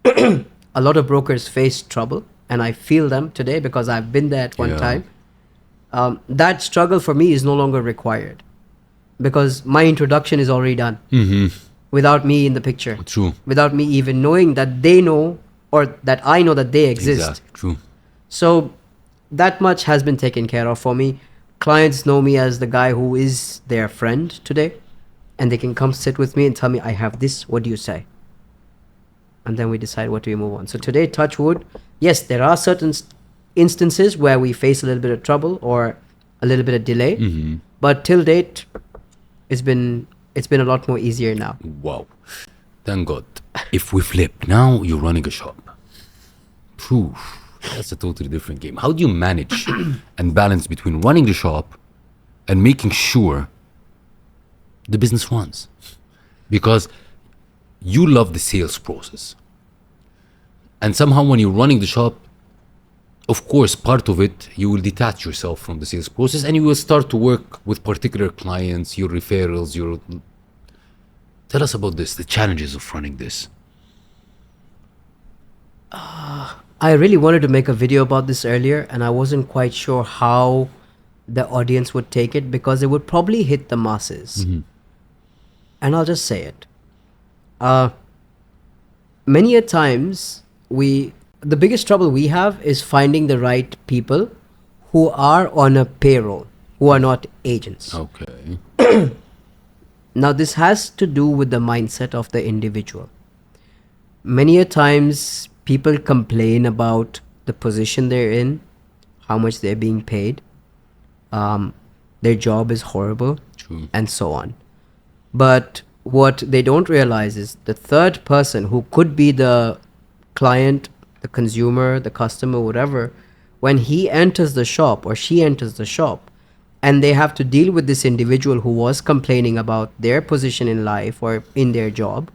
a lot of brokers face trouble, and I feel them today because I've been there at one Yeah. time. That struggle for me is no longer required because my introduction is already done without me in the picture, True. without me even knowing that they know or that I know that they exist. Exactly. True. So that much has been taken care of for me. Clients know me as the guy who is their friend today, and they can come sit with me and tell me, I have this, what do you say? And then we decide what do we move on. So today, touch wood, yes, there are certain instances where we face a little bit of trouble or a little bit of delay, but till date, it's been a lot more easier now. Wow. Thank God. If we flip, now you're running a shop. Phew. That's a totally different game. How do you manage and balance between running the shop and making sure the business runs? Because you love the sales process. And somehow when you're running the shop, of course, part of it, you will detach yourself from the sales process and you will start to work with particular clients, your referrals, your... Tell us about this, the challenges of running this. I really wanted to make a video about this earlier, and I wasn't quite sure how the audience would take it because it would probably hit the masses. And I'll just say it. Many a times, the biggest trouble we have is finding the right people who are on a payroll, who are not agents. Okay. Now, this has to do with the mindset of the individual. Many a times, people complain about the position they're in, how much they're being paid, their job is horrible, True. and so on. But what they don't realize is the third person who could be the client, the consumer, the customer, whatever, when he enters the shop or she enters the shop, and they have to deal with this individual who was complaining about their position in life or in their job,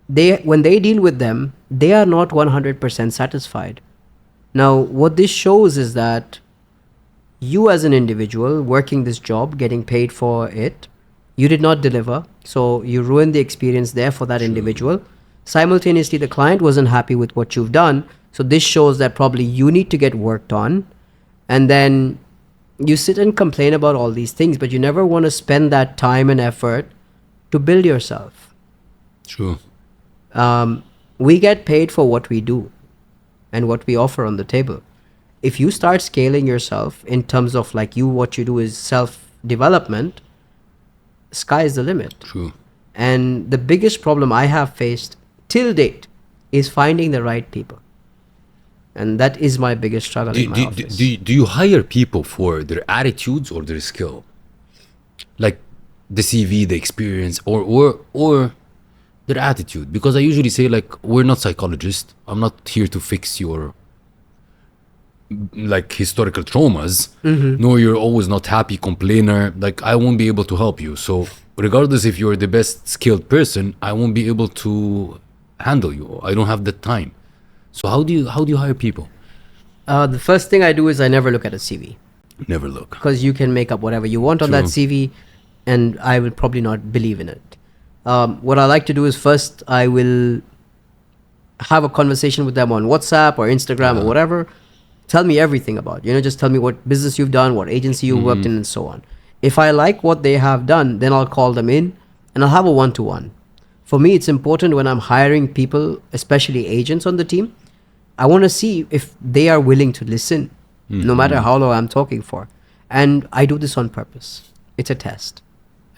when they deal with them, they are not 100% satisfied. Now, what this shows is that you as an individual working this job, getting paid for it, you did not deliver, so you ruined the experience there for that individual. Simultaneously, the client wasn't happy with what you've done, so this shows that probably you need to get worked on. And then you sit and complain about all these things, but you never want to spend that time and effort to build yourself. True. We get paid for what we do and what we offer on the table. If you start scaling yourself in terms of like what you do is self-development, sky is the limit. True. And the biggest problem I have faced till date is finding the right people. And that is my biggest struggle in my office. Do you hire people for their attitudes or their skill? Like the CV, the experience, or their attitude? Because I usually say, like, we're not psychologists. I'm not here to fix your like historical traumas. No, you're always not happy complainer. Like, I won't be able to help you. So regardless if you're the best skilled person, I won't be able to handle you. I don't have the time. So how do you hire people? The first thing I do is I never look at a CV. Never look. Because you can make up whatever you want on that CV, and I will probably not believe in it. What I like to do is first I will have a conversation with them on WhatsApp or Instagram or whatever. Tell me everything about, just tell me what business you've done, what agency you worked in, and so on. If I like what they have done, then I'll call them in and I'll have a one-to-one. For me, it's important when I'm hiring people, especially agents on the team, I want to see if they are willing to listen, no matter how long I'm talking for. And I do this on purpose. It's a test.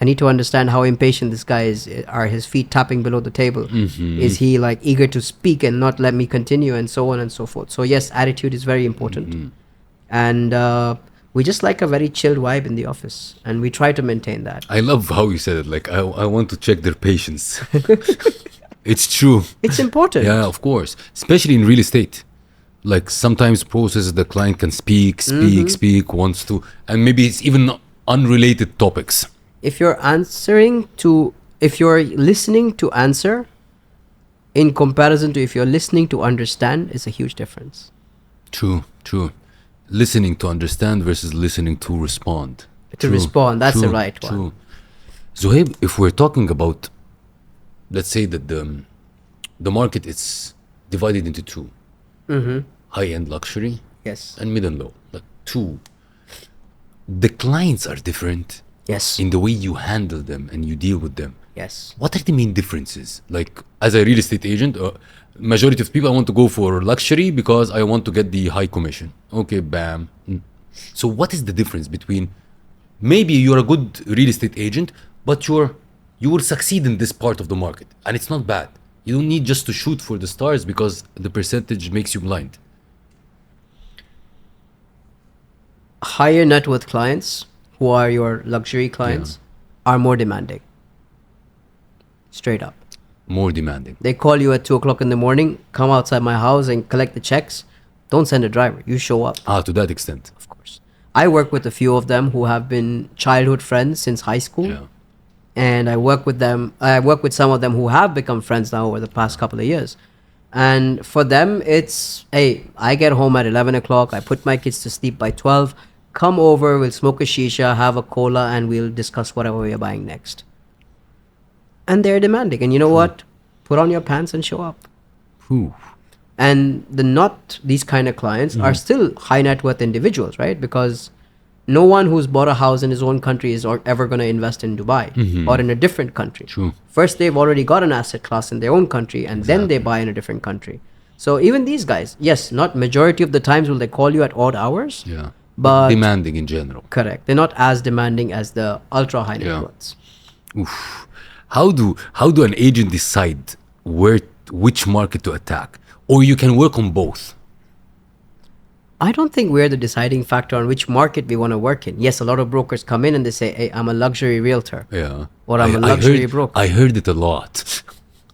I need to understand how impatient this guy is. Are his feet tapping below the table? Is he like eager to speak and not let me continue, and so on and so forth. So yes, attitude is very important. And we just like a very chilled vibe in the office, and we try to maintain that. I love how you said it. Like, I want to check their patience. It's true. It's important. Yeah, of course. Especially in real estate. Like, sometimes processes the client can speak, wants to, and maybe it's even unrelated topics. If you're listening to answer in comparison to if you're listening to understand, it's a huge difference. True. Listening to understand versus listening to respond. Respond, that's the right one. True. Zoheb, if we're talking about, let's say that the market is divided into two. High-end luxury, yes, and mid and low. Like two. The clients are different. Yes. In the way you handle them and you deal with them. Yes. What are the main differences? Like, as a real estate agent, majority of people, I want to go for luxury because I want to get the high commission. Okay, bam. So what is the difference between, maybe you're a good real estate agent, but you will succeed in this part of the market, and it's not bad. You don't need just to shoot for the stars because the percentage makes you blind. Higher net worth clients, who are your luxury clients, are more demanding. Straight up. More demanding. They call you at 2 o'clock in the morning, come outside my house and collect the checks. Don't send a driver. You show up. To that extent. Of course. I work with a few of them who have been childhood friends since high school. Yeah. And I work with some of them who have become friends now over the past couple of years. And for them, it's, hey, I get home at 11 o'clock. I put my kids to sleep by 12. Come over, we'll smoke a shisha, have a cola, and we'll discuss whatever we are buying next. And they're demanding. And you know what? Put on your pants and show up. And these kind of clients are still high net worth individuals, right? Because no one who's bought a house in his own country is ever going to invest in Dubai or in a different country. True. First, they've already got an asset class in their own country, and then they buy in a different country. So even these guys, yes, not majority of the times will they call you at odd hours. Yeah. But demanding in general. Correct. They're not as demanding as the ultra high net worths. Oof. How do an agent decide which market to attack? Or you can work on both? I don't think we're the deciding factor on which market we want to work in. Yes, a lot of brokers come in and they say, hey, I'm a luxury realtor. Yeah. Or I'm a luxury broker. I heard it a lot.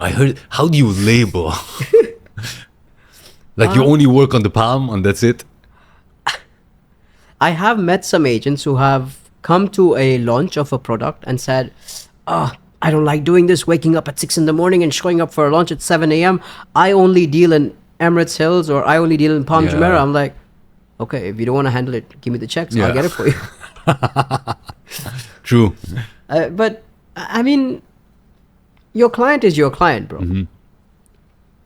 How do you label? Like, you only work on the palm and that's it? I have met some agents who have come to a launch of a product and said, I don't like doing this, waking up at 6 in the morning and showing up for a launch at 7 a.m. I only deal in Emirates Hills or I only deal in Palm Jumeirah. I'm like, okay, if you don't want to handle it, give me the checks. I'll get it for you. True. But, I mean, your client is your client, bro.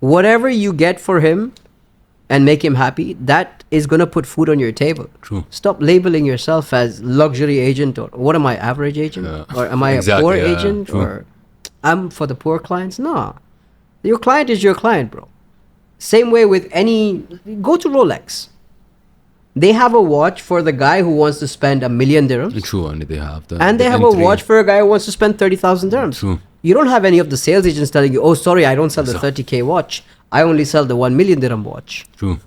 Whatever you get for him and make him happy, that is going to put food on your table. True. Stop labeling yourself as luxury agent or what am I, average agent? Or am I a poor agent? True. Or I'm for the poor clients? No. Your client is your client, bro. Same way with go to Rolex. They have a watch for the guy who wants to spend $1 million dirhams. True, and they have that. And they have a watch for a guy who wants to spend 30,000 dirhams. True. You don't have any of the sales agents telling you, oh, sorry, I don't sell the 30K watch. I only sell the 1 million dirham watch. True.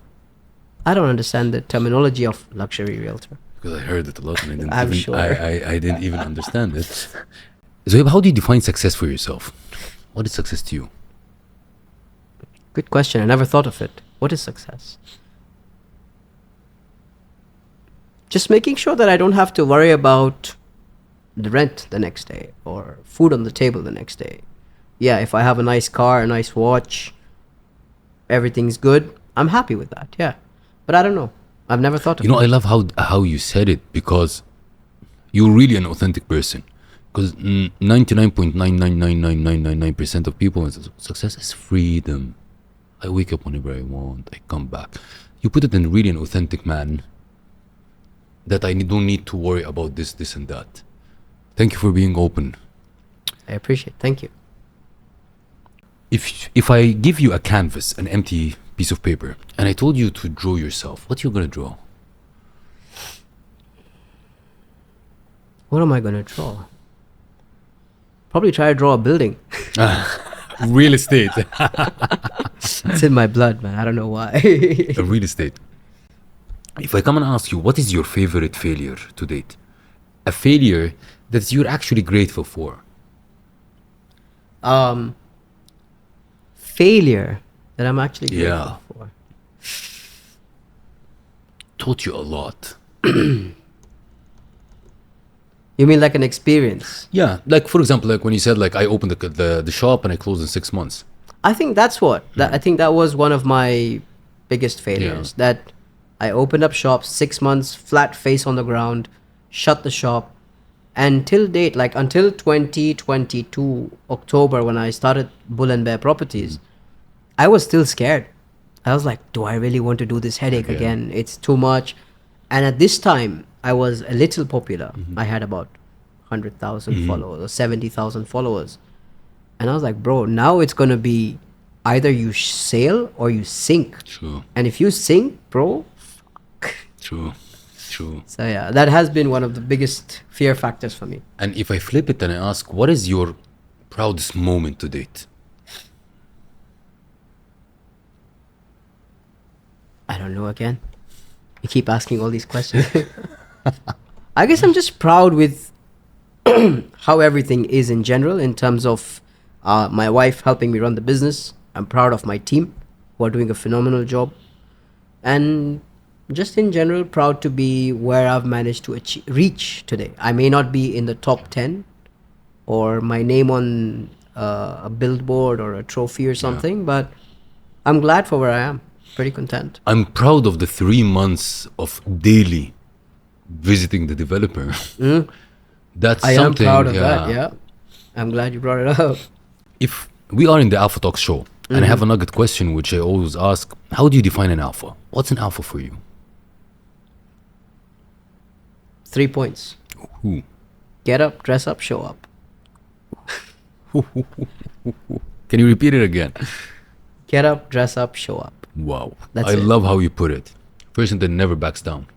I don't understand the terminology of luxury realtor. Because I heard it a lot and I didn't I'm even sure. I didn't even understand it. Zoheb, how do you define success for yourself? What is success to you? Good question. I never thought of it. What is success? Just making sure that I don't have to worry about the rent the next day or food on the table the next day. Yeah, if I have a nice car, a nice watch, everything's good, I'm happy with that. Yeah. But I don't know. I've never thought of You know, it. I love how you said it because you're really an authentic person. Because 99.9999999% of people, success is freedom. I wake up whenever I want. I come back. You put it in really an authentic man that I don't need to worry about this, and that. Thank you for being open. I appreciate it. Thank you. If I give you a canvas, an empty piece of paper, and I told you to draw yourself, what you gonna draw? What am I going to draw? Probably try to draw a building. Real estate. It's in my blood, man. I don't know why. Real estate. If I come and ask you, what is your favorite failure to date? A failure that you're actually grateful for. Failure that I'm actually grateful for. Taught you a lot. You mean like an experience? Yeah, like for example, like when you said like I opened the shop and I closed in 6 months. I think that's what. I think that was one of my biggest failures. That I opened up shop 6 months, flat face on the ground, shut the shop, and till date, like until 2022 October when I started Bull and Bear Properties, I was still scared. I was like, do I really want to do this headache again? It's too much. And at this time, I was a little popular. I had about 100,000 followers or 70,000 followers. And I was like, bro, now it's going to be either you sail or you sink. True. And if you sink, bro, fuck. True. So yeah, that has been one of the biggest fear factors for me. And if I flip it and I ask, what is your proudest moment to date? I don't know again. You keep asking all these questions. I guess I'm just proud with how everything is in general in terms of my wife helping me run the business. I'm proud of my team who are doing a phenomenal job. And just in general, proud to be where I've managed to reach today. I may not be in the top 10 or my name on a billboard or a trophy or something, but I'm glad for where I am. Pretty content. I'm proud of the 3 months of daily visiting the developer. That's I something. am proud of that, yeah. I'm glad you brought it up. If we are in the Alpha Talks show, and I have a nugget question which I always ask, how do you define an alpha? What's an alpha for you? 3 points. Ooh. Get up, dress up, show up. Can you repeat it again? Get up, dress up, show up. Wow. That's I it. love how you put it. Person that never backs down.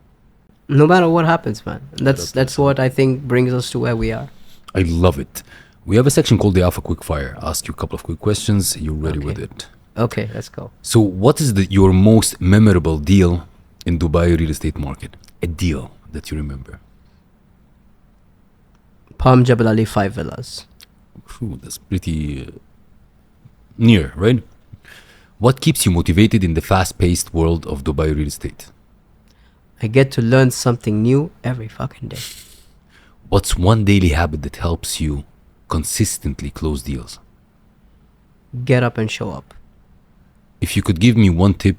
No matter what happens, man. That's what I think brings us to where we are. I love it. We have a section called the Alpha Quickfire. I'll ask you a couple of quick questions. You're ready with it. Okay, let's go. So what is your most memorable deal in Dubai real estate market? A deal that you remember. Palm Jebel Ali 5 villas. Ooh, that's pretty near, right? What keeps you motivated in the fast-paced world of Dubai real estate? I get to learn something new every fucking day. What's one daily habit that helps you consistently close deals? Get up and show up. If you could give me one tip,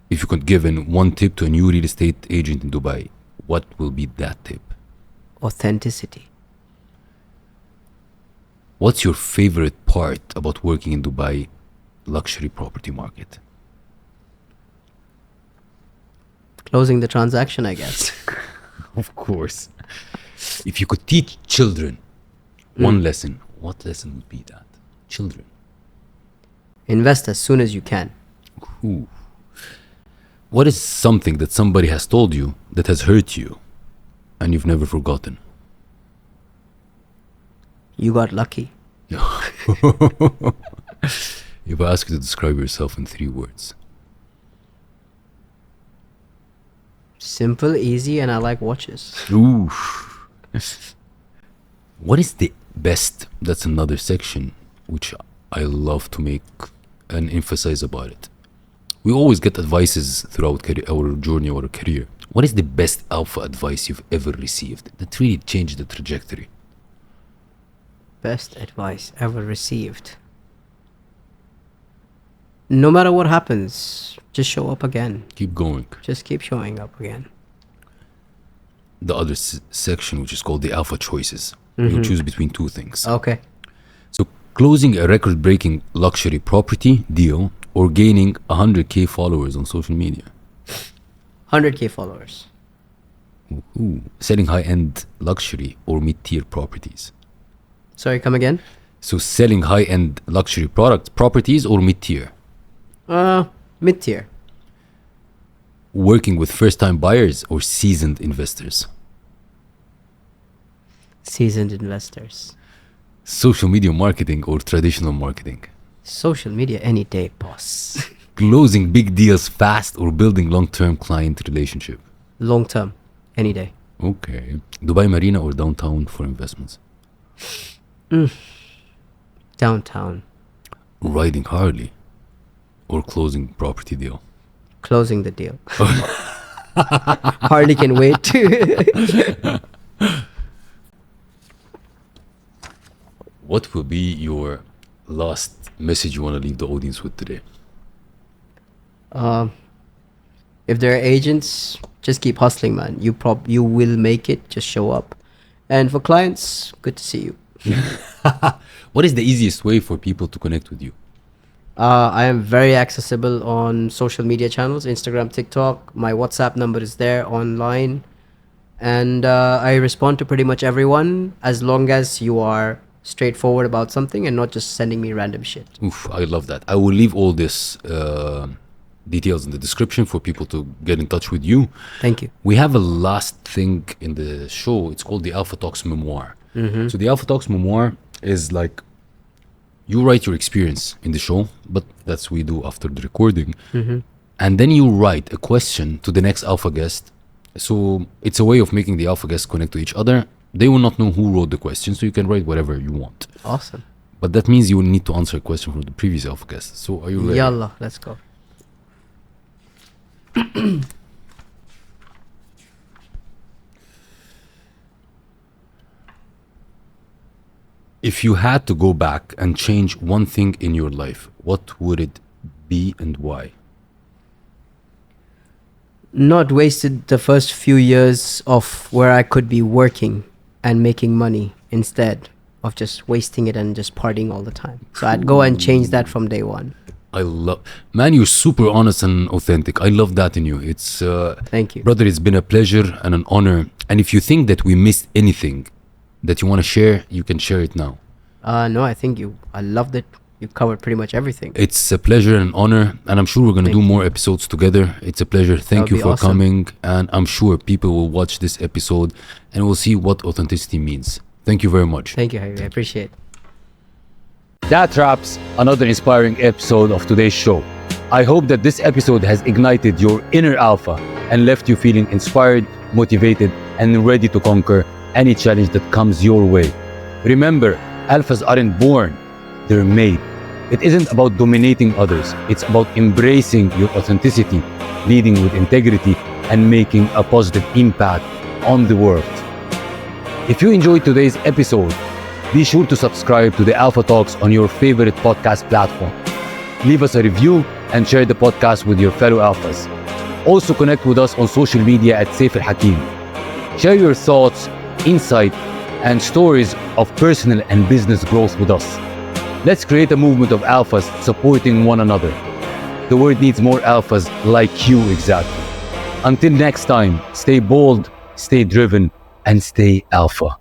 if you could give in one tip to a new real estate agent in Dubai, what will be that tip? Authenticity. What's your favorite part about working in Dubai luxury property market? Closing the transaction, I guess. Of course. If you could teach children one lesson, what lesson would be that? Children. Invest as soon as you can. Ooh. What is something that somebody has told you that has hurt you and you've never forgotten? You got lucky. If I ask you to describe yourself in 3 words. Simple, easy, and I like watches. Ooh. What is the best? That's another section which I love to make and emphasize about it. We always get advices throughout our journey or career. What is the best alpha advice you've ever received that really changed the trajectory? Best advice ever received. No matter what happens, just show up again. Keep going. Just keep showing up again. The other section, which is called the alpha choices. You choose between two things. Okay. So closing a record-breaking luxury property deal or gaining 100k followers on social media. 100k followers. Ooh. Selling high-end luxury or mid-tier properties. Sorry, come again? So selling high-end luxury properties or mid-tier. Mid-tier. Working with first-time buyers or seasoned investors. Seasoned investors. Social media marketing or traditional marketing. Social media any day, boss. Closing big deals fast or building long-term client relationship. Long term, any day. Okay. Dubai Marina or downtown for investments. Downtown. Riding Harley or closing property deal. Closing the deal. Harley can wait. What will be your last message you want to leave the audience with today? If there are agents, just keep hustling, man. You will make it. Just show up. And for clients, good to see you. What is the easiest way for people to connect with you? I am very accessible on social media channels, Instagram, TikTok. My WhatsApp number is there online. And I respond to pretty much everyone as long as you are straightforward about something and not just sending me random shit. Oof, I love that. I will leave all this details in the description for people to get in touch with you. Thank you. We have a last thing in the show. It's called the Alpha Talks Memoir. So the Alpha Talks Memoir is like you write your experience in the show, but that's we do after the recording. And then you write a question to the next Alpha guest. So it's a way of making the Alpha guests connect to each other. They will not know who wrote the question, so you can write whatever you want. Awesome. But that means you will need to answer a question from the previous Alpha guest. So are you ready? Yallah, let's go. If you had to go back and change one thing in your life, what would it be and why? Not wasted the first few years of where I could be working and making money instead of just wasting it and just partying all the time. So I'd go and change that from day one. Man, you're super honest and authentic. I love that in you. It's Thank you. brother, it's been a pleasure and an honor. And if you think that we missed anything that you want to share, you can share it now. No, I think I loved it. You covered pretty much everything. It's a pleasure and an honor, and I'm sure we're going to do more episodes together. It's a pleasure. Thank you for coming, and I'm sure people will watch this episode and will see what authenticity means. Thank you very much. Thank you, Harry. I appreciate it. That wraps another inspiring episode of today's show. I hope that this episode has ignited your inner alpha and left you feeling inspired, motivated, and ready to conquer any challenge that comes your way. Remember, alphas aren't born, they're made. It isn't about dominating others, it's about embracing your authenticity, leading with integrity, and making a positive impact on the world. If you enjoyed today's episode, be sure to subscribe to the Alpha Talks on your favorite podcast platform. Leave us a review and share the podcast with your fellow alphas. Also connect with us on social media at Saif Al Hakim. Share your thoughts, insight, and stories of personal and business growth with us. Let's create a movement of alphas supporting one another. The world needs more alphas like you exactly. Until next time, stay bold, stay driven, and stay alpha.